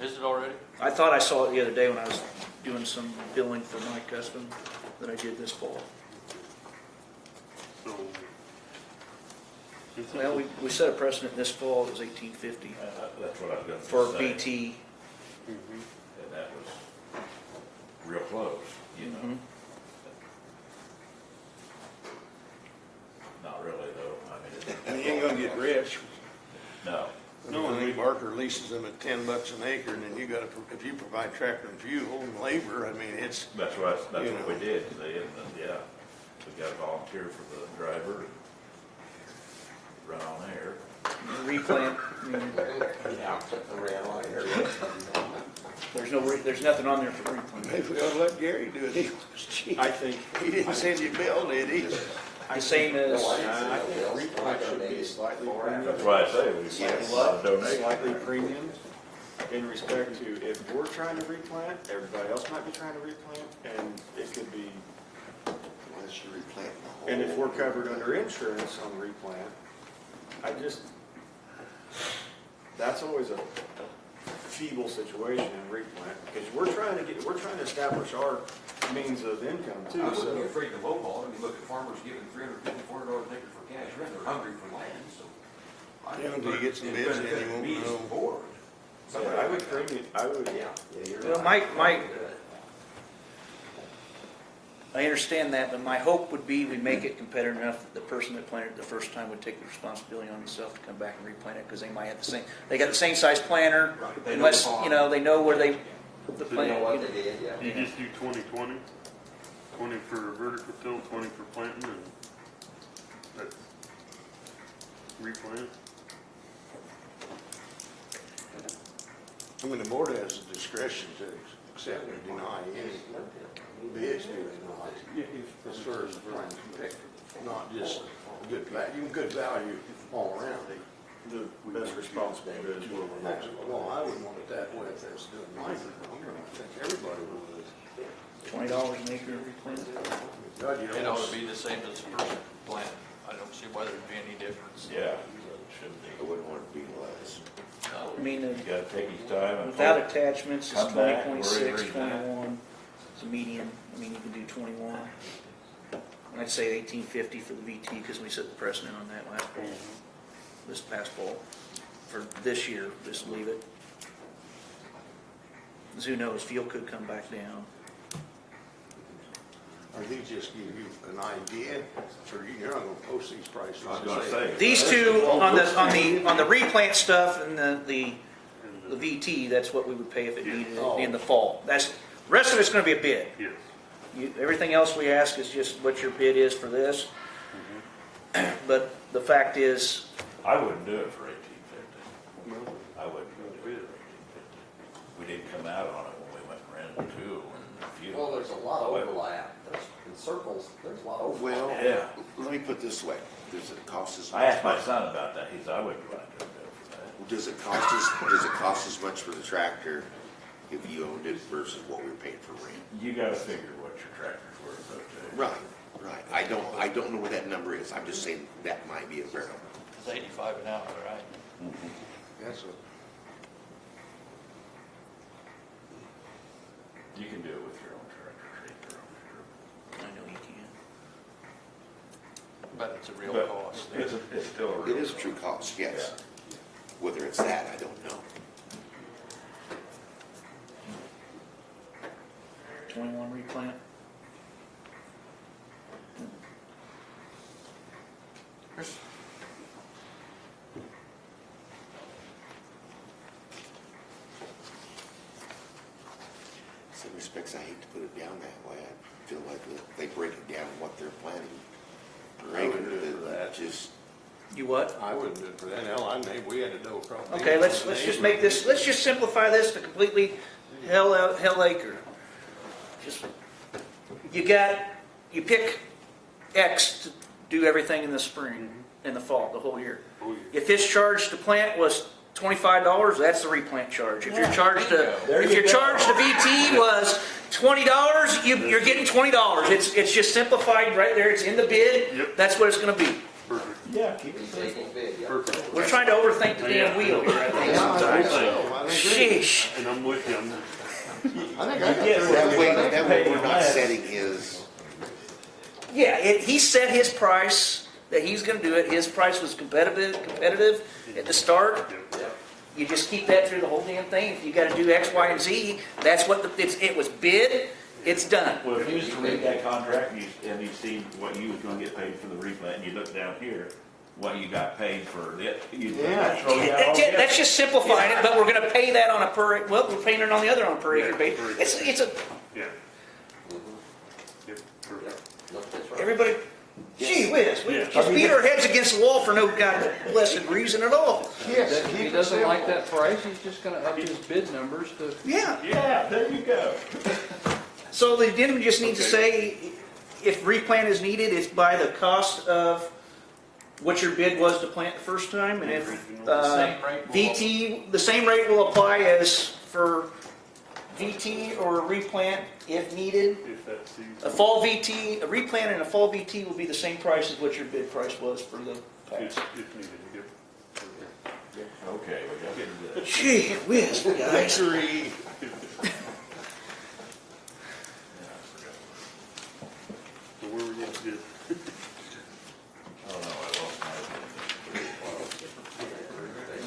Is it already? I thought I saw it the other day when I was doing some billing for my custom that I did this fall. So. since Well, it's we set a precedent this fall, it was 1850 That's what I was gonna for say. VT. Mhm. And that was real close, you know. Mhm. Not really though, I mean. And you ain't gonna get rich. No. No, I think Barker leases them at $10 an acre, and then you gotta, if you provide tractor and fuel and labor, I mean, it's, That's what You know. we did, yeah. We got a volunteer for the driver, and run on air. Replant, Yeah, around area. There's nothing on there for replant. Maybe we ought to let Gary do it, he was cheap. I think, He didn't send you a bill, did he? The same as, I think replant should be slightly premium. That's why I say we get a lot of donations. Slightly premium in respect to if we're trying to replant, everybody else might be trying to replant, and it could be, Why should you replant the whole? and if we're covered under insurance on replant, that's always a feeble situation in replant, because we're trying to establish our means of income too, I wouldn't be so. afraid to lowball it. I mean, look at farmers giving $350, $400 an acre for cash rent. They're hungry for land, so. Yeah, until you get some bids in, you won't Bees know. board. So I would premium, well, I understand that, but my hope would be we make it competitive enough that the person that planted it the first time would take the responsibility on himself to come back and replant it, because they might have they got the same size planter, Right. They know unless, the farm. they know where the You know plant. what they did, yeah. You just do 20-20, 20 for vertical till, 20 for planting, and that's replant. I mean, the board has the discretion to accept or deny any bids, do they not? As far as not just good value all around. the best responsible bid is what we're looking for. Well, I wouldn't want it that way if I was doing mine. I think everybody would. $20 an acre replant. God, you It don't. ought to be the same as the first plant. I don't see why there'd be any difference. Yeah, should I be. wouldn't want it to be less. I mean, You gotta take his time and. without attachments, it's Come back, wherever 20.6, he's at. 21. It's a median. I mean, you can do 21. I'd say 1850 for the VT, because we set the precedent on that last fall, this past fall. For this year, just leave it. 'Cause who knows, fuel could come back down. Or these just give you an idea, or you're not gonna post these prices. I was gonna say. These two on the replant stuff and the VT, that's what we would pay if it needed it in the fall. The rest of it's going to be a bid. Yes. Everything else we ask is just what your bid is for this. But the fact is, I wouldn't do it for 1850. I wouldn't do it for 1850. We didn't come out on it when we went and rented two and a few. Well, there's a lot of overlap. In circles, there's a lot of overlap. Well, Yeah. let me put it this way, does it cost as much? I asked my son about that. He said, I wouldn't want to do it for that. Does it cost as much for the tractor if you owned it versus what we were paying for rent? You gotta figure what your tractor's worth, though, too. Right. I don't know what that number is. I'm just saying that might be a variable. It's 85 an hour, right? That's a, You can do it with your own tractor, treat your own tractor. I know you can. But it's a real But cost. It's still a It real is a true cost, yes. Whether it's that, I don't know. 21 replant. Chris? In some respects, I hate to put it down that way. I feel like they break it down what they're planning per I acre. wouldn't do it for that. Just, You what? I wouldn't do it for that. Hell, we had to do across. Okay, let's just make this, let's just simplify this to completely hell acre. Just, you pick X to do everything in the spring, in the fall, the whole year. Oh, yeah. If his charge to plant was $25, that's the replant charge. If your charge to, VT was $20, you're getting $20. It's just simplified right there, it's in the bid, Yep. that's what it's gonna be. Perfect. Yeah, keep it simple. Taking bid, yeah. Perfect. We're trying to overthink the damn wheel here, I think, Yeah, I sometimes. think so. I think Sheesh. And I'm with you. I got that way we're not setting his, Yeah, he set his price that he's going to do it. His price was competitive at the start. You just keep that through the whole damn thing. If you got to do X, Y, and Z, that's what it was bid. It's done. Well, if you was to read that contract and you see what you was gonna get paid for the replant, and you look down here, what you got paid for it, That's just simplifying it, but we're going to pay that on a per. Well, we're paying it on the other on a per acre basis. It's a Yeah. Yep. Perfect. Look, that's right. everybody. Gee whiz, we Yeah. just beat our heads against the wall for no god blessed reason at all. Yes, If keep he it doesn't like simple. that price, he's just gonna up his bid numbers to. Yeah, Yeah, there you go. so they didn't just need to say, if replant is needed, it's by the cost of what your bid was to plant the first time, and if same rate will- VT, the same rate will apply as for VT or replant if needed. If that season. A fall VT, a replant and a fall VT will be the same price as what your bid price was for the past. If needed, yep. Okay, we got into this. Gee whiz, guys. Victory. So where we at this? Oh, no, I lost my.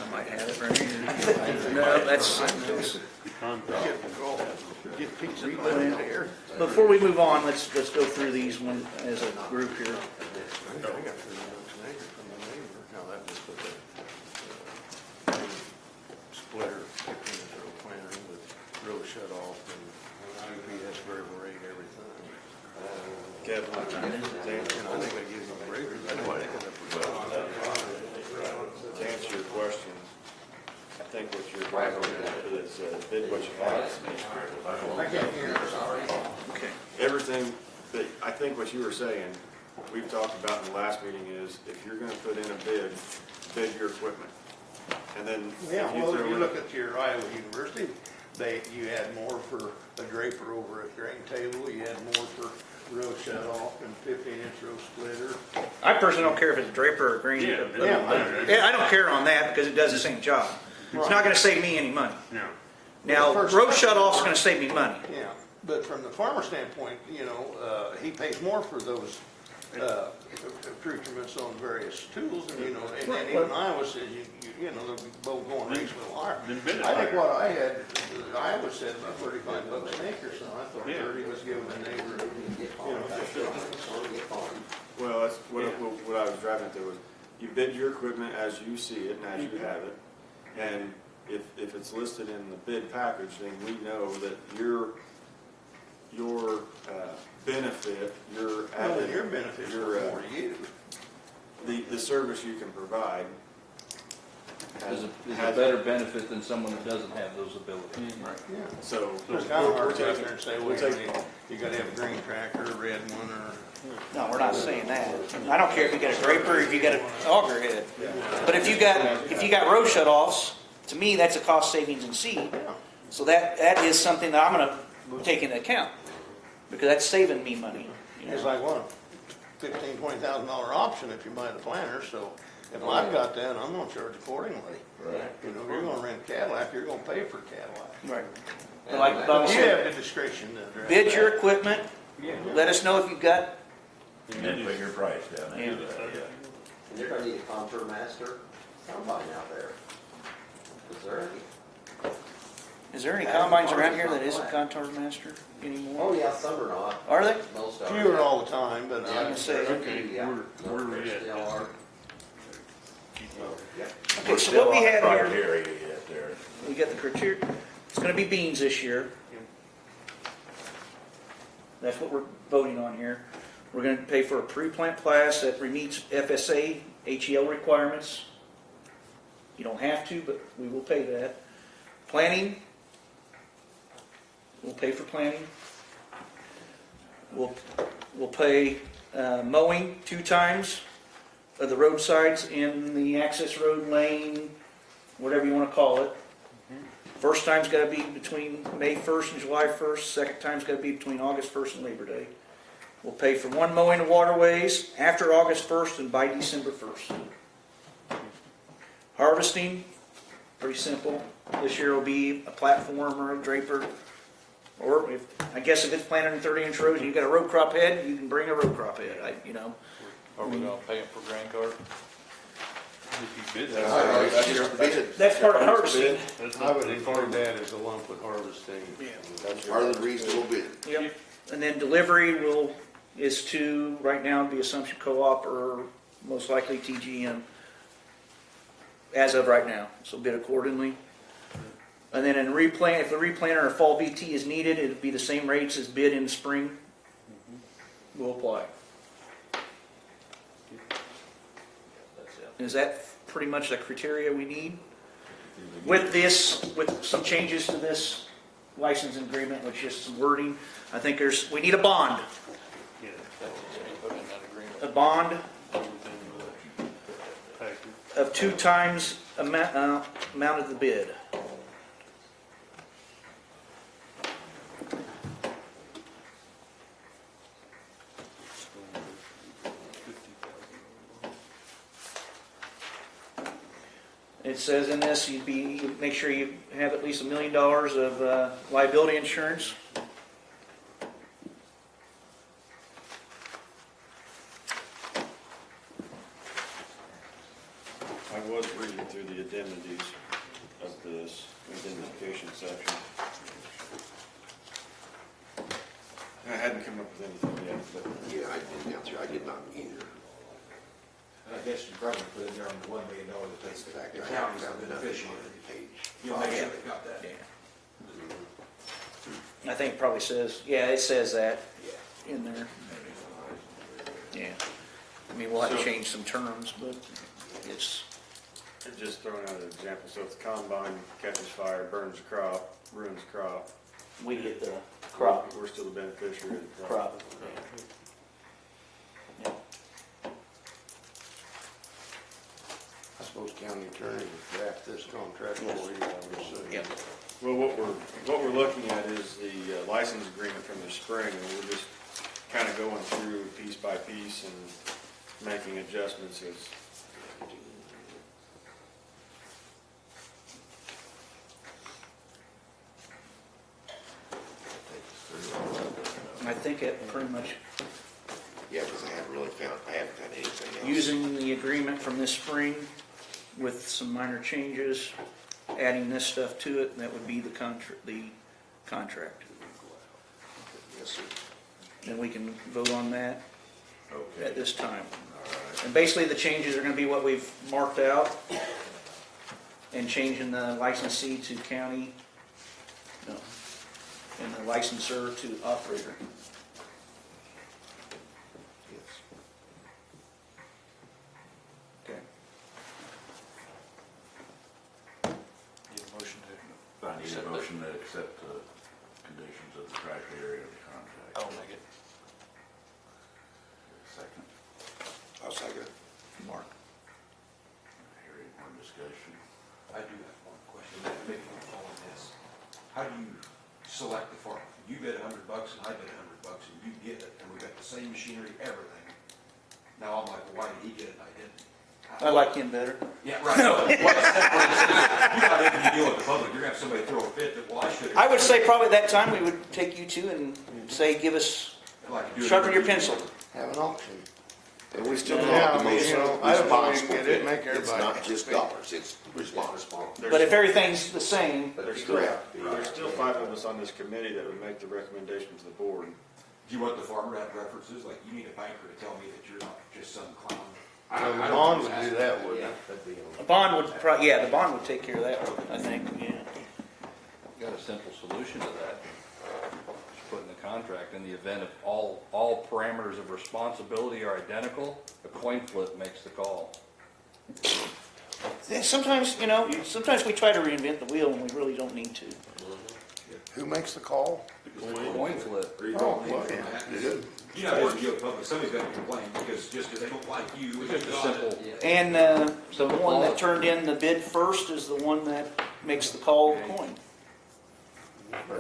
I might have it right here. No, that's, The contract. Get pizza replant. here. Before we move on, let's go through these one as a group here. I got 30 bucks an acre from the neighbor. Now that was with the splitter, 15-inch row planter with row shut off and UPS variable rate, everything. Kevin, And I think that gives them a break. to answer your question, I think what you're driving at is bid what you have. I can't hear, sorry. Okay. Everything that, I think what you were saying, we've talked about in the last meeting is, if you're gonna put in a bid, bid your equipment. And then. Yeah, well, if throw you in- look at your Iowa University, you had more for a draper over a grain table, you had more for row shut off and 15-inch row splitter. I personally don't care if it's a draper or green. Yeah. Yeah, I don't care on that because it does the same job. It's not gonna save me any money. No. Now, Well, the first row time- shut off's gonna save me money. Yeah, but from the farmer standpoint, he pays more for those accoutrements on various tools, and and even Iowa says they'll be both going reasonable higher. Then bid it I think higher. what I had, Iowa said about 35 bucks an acre, so I thought Yeah. 30 was giving the neighbor, Well, that's what I was driving at there was, you bid your equipment as you see it and as you have it. And if it's listed in the bid package, then we know that your benefit, your well, added. then your benefits your, were for you. The service you can provide Is a has. better benefit than someone that doesn't have those abilities. Yeah. So. It's kind of hard to we're sit there and say, we're well, taking- you gotta have a green tractor, a red one, or. No, we're not saying that. I don't care if you got a draper or if you got an auger head. But if you got row shut offs, to me, that's a cost savings in seed. Yeah. So that is something that I'm gonna take into account, because that's saving me money. It's like one $15,000-$20,000 option if you buy the planter, so if I've got that, I'm gonna charge accordingly. Right. If you're gonna rent a Cadillac, you're gonna pay for a Cadillac. Right. But like Bob You said, have the discretion to address bid that. your equipment, let us know if you've got, And then put your price down there. Yeah. Yeah. And you're gonna need a contour master combine out there. Is there any? is there any combines around here that isn't Contour Master Oh, anymore? yeah, some are not. Are they? Most are. Fewer all the time, but Yeah, gonna say, okay, yeah. where we at? Still are. Yeah. Okay, so what we have here, Criteria yet there. we got the criteria, it's gonna be beans this year. That's what we're voting on here. We're gonna pay for a pre-plant class that meets FSA, HEL requirements. You don't have to, but we will pay that. Planting, we'll pay for planting. We'll pay mowing 2 times of the roadsides in the access road lane, whatever you want to call it. First time's got to be between May 1st and July 1st. Second time's got to be between August 1st and Labor Day. We'll pay for 1 mowing of waterways after August 1st and by December 1st. Harvesting, pretty simple. This year will be a platform or a draper. Or I guess if it's planted in 30-inch rows and you've got a row crop head, you can bring a row crop head. Are we gonna pay him for grain cart? If you bid That's part of harvesting. I would include that as a lump with harvesting. Part of the reasonable bid. Yep. And then delivery is to, right now, it'd be Assumption Co-op or most likely TGM as of right now. So bid accordingly. And then in replant, if the replanter or fall VT is needed, it'd be the same rates as bid in the spring. Will apply. Is that pretty much the criteria we need? With this, with some changes to this licensing agreement, with just some wording, I think we need a bond. Yeah, Put in that agreement. A bond package. of 2 times amount of the bid. It says in this, you make sure you have at least $1 million of liability insurance. I was reading through the indemnities of this indemnification section. I hadn't come up with anything yet, but Yeah, I didn't answer, I did not either. And I guess you probably put in there on the $1 million that That's the fact, the I county's haven't the found nothing beneficiary. on the page. You'll make sure they got that. I think it probably says, yeah, it says that in there. Yeah. I mean, we'll have to So- change some terms, but it's, I'm just throwing out an example. So if the combine catches fire, burns the crop, ruins the crop, we get the crop. we're still the beneficiary of the crop. Yeah. I suppose county attorney would draft this contract for you, I would assume. Yep. Well, what we're looking at is the license agreement from the spring, and we're just kind of going through piece by piece and making adjustments as. I think it pretty much, Yeah, because I haven't done anything else. using the agreement from this spring with some minor changes, adding this stuff to it, that would be the contract. Yes, sir. And we can vote on that Okay. at this time. All right. And basically, the changes are gonna be what we've marked out, and changing the licensee to county, no, and the licensor to operator. Yes. Okay. Need a motion to, I need a motion to accept the conditions of the criteria of the contract. I'll make it. Second, I'll second it. Mark. hearing more discussion. I do have one question, maybe you follow this. How do you select the farm? You bid $100 and I bid $100 and you get it, and we got the same machinery, everything. Now I'm like, well, why did he get it and I didn't? I like him better. Yeah, right. Well, you're not even gonna deal with the public, you're gonna have somebody throw a fit that, well, I should have. I would say probably at that time, we would take you two and say, give us, Like to do it- sharpen your pencil. Have an auction. And we still Yeah, want the I mean, most you know, I don't know if you responsible can get it, bid. make It's everybody not just happy. dollars, it's responsible. But if everything's the same, But There's you still, have to be- there's still 5 of us on this committee that would make the recommendation to the board. Do you want the farmer to have references, like you need a banker to tell me that you're not just some clown? The I don't bond would ask do you. that, wouldn't Yeah, it? that'd be a bond would, yeah, the bond would take care of that, I think, yeah. Got a simple solution to that. Just put in the contract, in the event of all parameters of responsibility are identical, a coin flip makes the call. Yeah, sometimes, sometimes we try to reinvent the wheel and we really don't need to. Who makes the call? Coin flip. Oh, well, yeah. You know, if you go public, somebody's gonna complain, because just because they don't like you, it's Just a simple, And the one that turned in the bid first is the one that makes the call coin.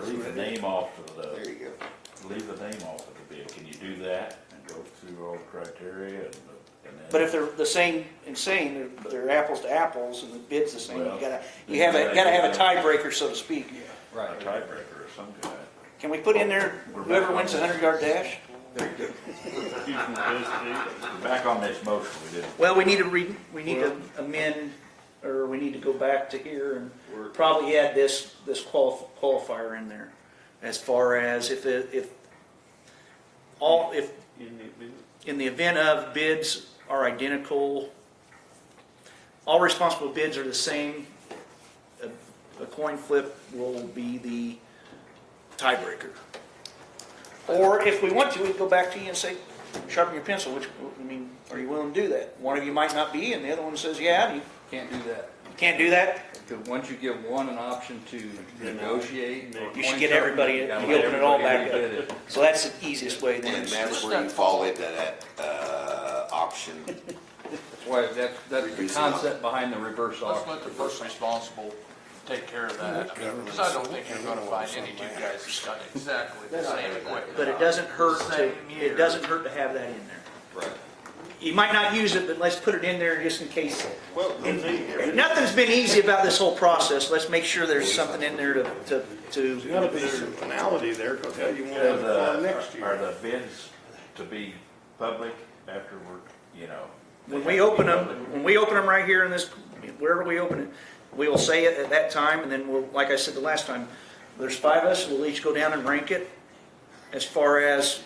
Leave the name off of There the, you go. leave the name off of the bid. Can you do that and go through all the criteria and then? But if they're the same and same, they're apples to apples and the bid's the same, you Well, gotta have a tiebreaker, so to speak. A right. tiebreaker of some kind. Can we put in there, whoever wins the 100-yard dash? Back on this motion, we didn't. Well, we need to amend, or we need to go back to here and probably add this qualifier in there. As far as if in the event of bids are identical, all responsible bids are the same, a coin flip will be the tiebreaker. Or if we want to, we'd go back to you and say, sharpen your pencil, Are you willing to do that? One of you might not be, and the other one says, yeah, and you Can't do that. can't do that? Because once you give one an option to negotiate. or You should point get something, everybody, you you gotta let open it all everybody back rebid up. it. So that's the easiest way then. And that's where you fall into that, option. That's why, that's the Reducing concept behind the reverse Let's auction. let the first responsible take care of that, because I don't think you're gonna find any two guys that's got exactly the same equipment. But it doesn't hurt to, Same year. it doesn't hurt to have that in there. Right. You might not use it, but let's put it in there just in case. Well, Nothing's been easy about this whole process. Let's make sure there's something in there there's gotta be some finality there, because how you want to have it for next Are year. the bids to be public after we're, you know? when we open them right here in this, wherever we open it, we'll say it at that time, and then we'll, like I said the last time, there's 5 of us, we'll each go down and rank it as far as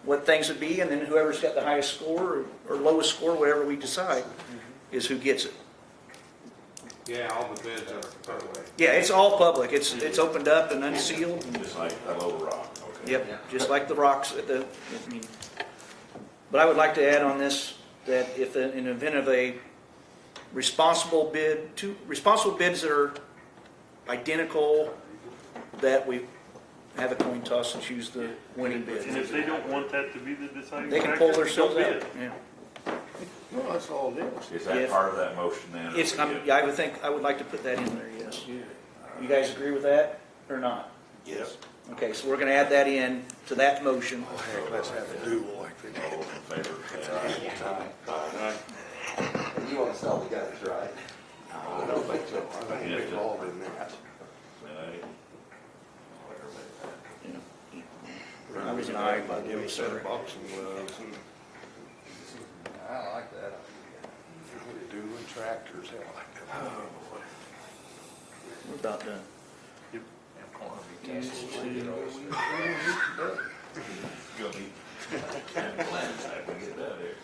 what things would be, and then whoever's got the highest score or lowest score, whatever we decide, is who gets it. Yeah, all the bids are public. Yeah, it's all public. It's opened up and unsealed. Just like a low rock, okay? Yep, just like the rocks at the, I mean. But I would like to add on this, that if in the event of a responsible bid, 2 responsible bids that are identical, that we have a coin toss and choose the winning And bid. if they don't want that to be the deciding They can factor, pull themselves don't out. bid. Yeah. Well, that's all it is. Is that Yes. part of that motion then? or It's, we get- yeah, I would think, I would like to put that in there, yes. You guys agree with that or not? Yes. Okay, so we're gonna add that in to that motion. Heck, let's have a duel like they All did. those in favor, say aye. You wanna sell the guns, right? I don't think so. I think we're involved in that. Say aye. I was an aye, but Give it me was a set sorry. of boxing gloves and I like that. dueling tractors, hell, like that. We're about done. You'll be plans after we get done here.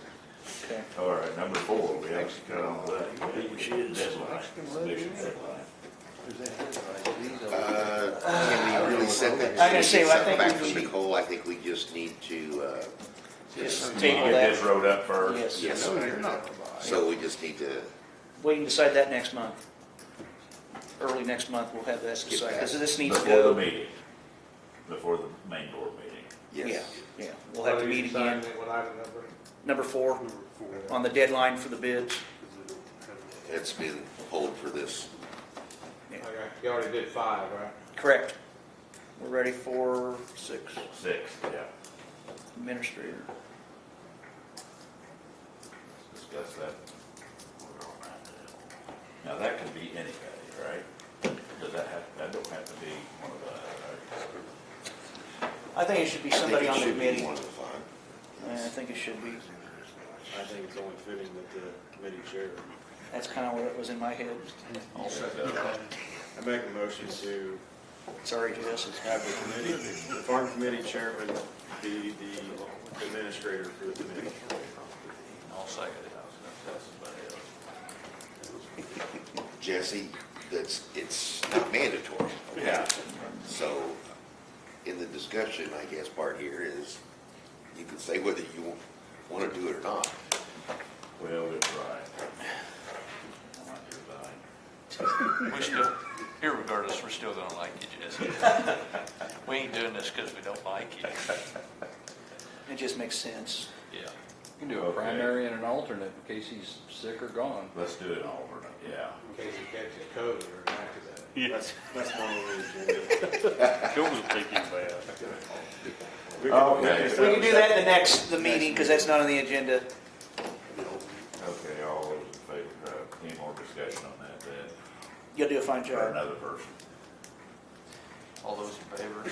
Okay. All right, number 4, we have to cut on that. Deadline, submission deadline. Can we really set that? I was gonna say, well, I think Back we from should- Nicole, I think we just need to, Just You table Get this that. wrote up first. Yes. yes, No, you're not. so we just need to, We can decide that next month. Early next month, we'll have that decided, because this needs to Before the go. meeting, before the main board meeting. Yeah, yes. yeah, we'll have to meet again. What item number? Number 4, on the deadline for the bids. It's been pulled for this. Okay, you already did 5, right? Correct. We're ready for 6, 6, yeah. administrator. Discuss that. Now, that could be anybody, right? Does that don't have to be one of us, right? I think it should be I think somebody it on the should be committee. one of the 5. I think it should be. I think it's only fitting that the committee chair. That's kind of what was in my head. I'll second that. I make a motion to Sorry, Jess. have the committee, the farm committee chairman be the administrator for the committee. I'll second it. Jesse, it's not mandatory. okay? Yeah. So, in the discussion, I guess, part here is, you can say whether you want to do it or not. Well, we'll try. I might resign. We still, irregardless, we're still gonna like you, Jesse. We ain't doing this because we don't like you. It just makes sense. Yeah. You can do a Okay. primary and an alternate in case he's sick or gone. Let's do it alternate, yeah. In case you catch a COVID or an accident. Yes, That's one on the agenda. Joe will take him back. Okay. We can do that in the meeting, because that's not on the agenda. Okay, all those in favor, any more discussion on that then? You'll do a fine Or job. another person? All those in favor?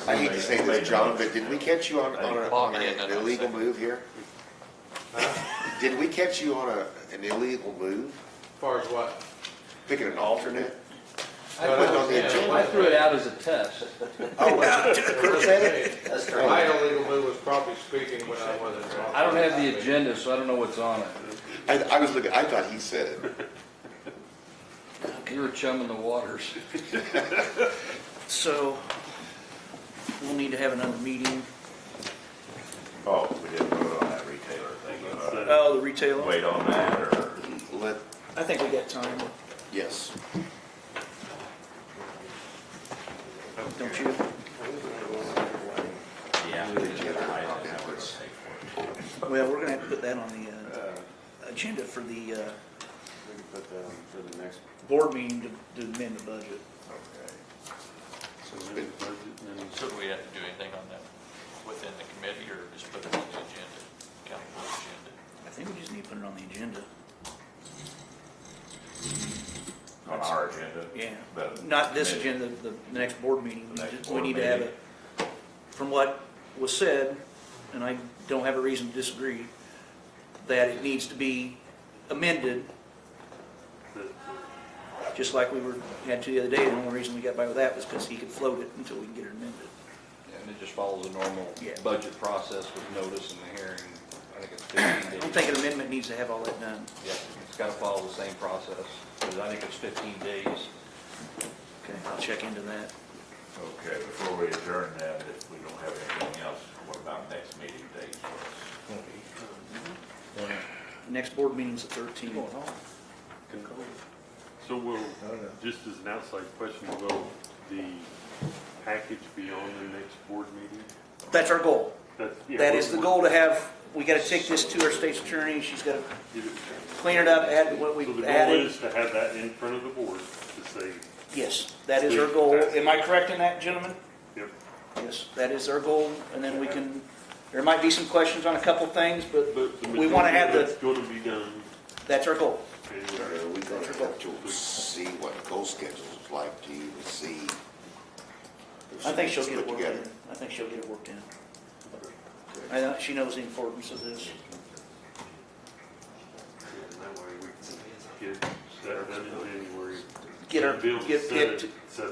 I hate to say this, John, but did we catch you on an illegal move here? Did we catch you on an illegal move? As far as what? Picking an alternate? I Put it on the Yeah, agenda. I threw it out as a test. Oh, was it? Chris said it? That's true. My illegal move was probably speaking when I wasn't. I don't have the agenda, so I don't know what's on it. I was looking, I thought he said it. You were chumming the waters. So, we'll need to have another meeting. Oh, we didn't vote on that retailer thing. Oh, the retailer? Wait on that, or? Let, I think we got time, yes. don't you? Yeah. Well, we're gonna have to put that on the agenda for the We can put that on for the next. board meeting to amend the budget. So then the budget and then So do we have to do anything on that within the committee, or just put it on the agenda, county board agenda? I think we just need to put it on the agenda. On our agenda? Yeah, But- not this agenda, the next board meeting. The next We board need to have meeting. it, from what was said, and I don't have a reason to disagree, that it needs to be amended, just like we had to the other day. The only reason we got by with that was because he could float it until we can get it amended. And it just follows the normal Yeah. budget process with notice and the hearing. I think it's 15 I days. don't think an amendment needs to have all that done. Yeah, it's got to follow the same process, because I think it's 15 days. Okay, I'll check into that. Okay, before we adjourn then, if we don't have anything else, what about next meeting dates for us? Next board meeting's the 13th. So will, just as an outside question, will the package be on the next board meeting? That's our goal. Yeah, That is the goal to have, we gotta take this to our state's attorney, she's gotta Get it- clean it up, add what So the we've goal added. is to have that in front of the board to say, Yes, that is our goal. Am I correct in that, gentlemen? yep, Yes, that is our goal, and then we can, there might be some questions on a couple things, but but the we wanna majority have of that's the, going to be done. that's our goal. January. We're gonna have to see what Nicole's schedule is like to even see. if I think she'll can get it put worked together. in. I think she'll get it worked in. I know, she knows the importance of this. And that way we can get that done in January. Get our, Bill get set it set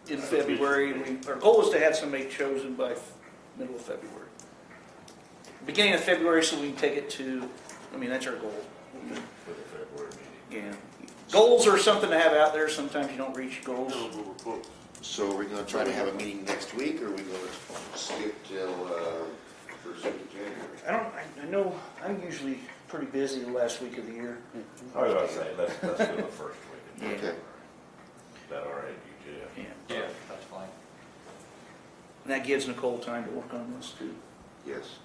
in February. Our goal is to have somebody chosen by middle of February. Beginning of February, so we can take it to, I mean, that's our goal. For the February meeting? Yeah. Goals are something to have out there. Sometimes you don't reach goals. No, but we're close. So are we gonna try to have a meeting next week, or are we gonna skip till, first week of January? I know I'm usually pretty busy the last week of the year. I was gonna say, let's do the first week of Yeah. January. Okay. Is that all right, you, Jeff? Yeah. Yeah, that's fine. And that gives Nicole time to work on this too. Yes.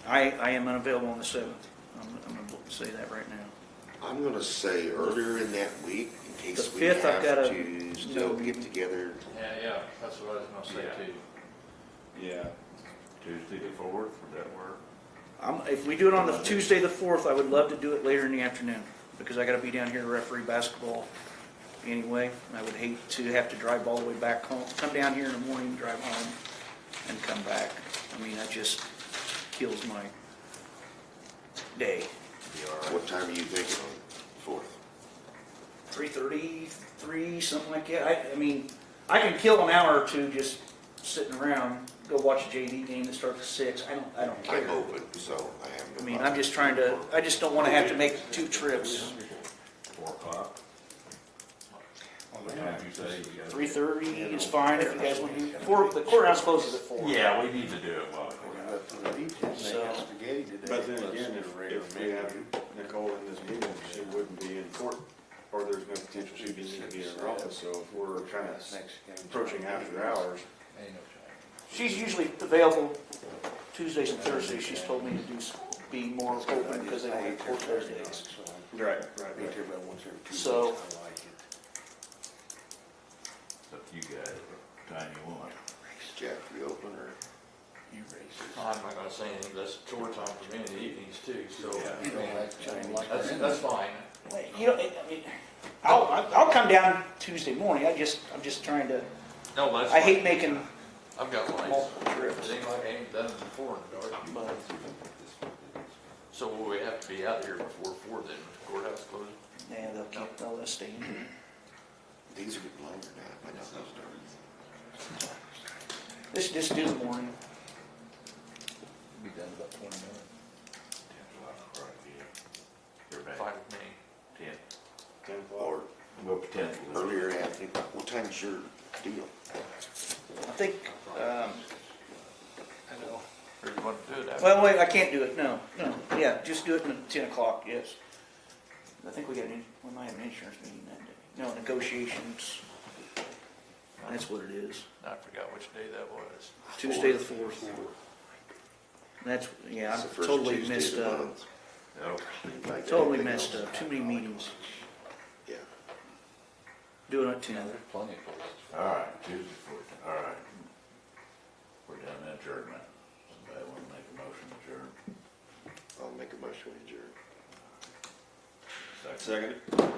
I am unavailable on the 7th. I'm going to say that right now. I'm gonna say earlier in that week, in case The we 5th, I've got have a- to still get together. Yeah, that's what I was gonna say Yeah. too. Yeah. Tuesday the 4th, would that work? If we do it on the Tuesday the 4th, I would love to do it later in the afternoon because I got to be down here to referee basketball anyway. I would hate to have to drive all the way back home, come down here in the morning, drive home, and come back. I mean, that just kills my day. Be all right? What time are you thinking on the 4th? 3:30, 3, something like that. I mean, I can kill an hour or two just sitting around, go watch a JV game that starts at 6. I don't care. I'm open, so I have no. I mean, I'm just trying to, I just don't want to have to make 2 trips. 4 o'clock? What time you say? You gotta- 3:30 is fine if you guys want to do, the courthouse closes at 4. Yeah, we need to do it while So, But then again, if we have Nicole in this meeting, she wouldn't be in court, or there's no potential she'd be need to be in her office, so if we're kind of approaching after hours. she's usually available Tuesdays and Thursdays. She's told me to be more open because they don't have court those days. Right. So, It's up to you guys, what time you want. Jeff, you open or? I'm not gonna say anything, that's tour time for me in the evenings too, so. Yeah. That's fine. you know, I mean, I'll come down Tuesday morning. I'm just trying to, No, that's. I hate fine. making I've got mine. multiple It trips. ain't like I ain't done it before in the dark. But So will we have to be out here before 4 then, courthouse closes? yeah, they'll let us stay in here. These are getting longer now. I know those are. Just do the morning. Be done about 20 minutes. 10 o'clock, right, yeah. You're back. Fine with me. 10. 10 o'clock. Or Go for 10. earlier, Anthony, what time's your deal. I think, I know, or you want to do it after? well, wait, I can't do it, no, yeah, just do it at 10 o'clock, yes. I think we might have an insurance meeting that day. No, negotiations, that's what it is. I forgot which day that was. Tuesday the 4th. That's, yeah, It's the I first totally Tuesday messed of the up. month. Like Totally anything messed else. up, too many meetings. Yeah. Doing it 10. There's plenty of places. All right, Tuesday, 14th, all right. We're done that adjournment. Somebody want to make a motion to adjourn? I'll make a motion to adjourn. Second. Second?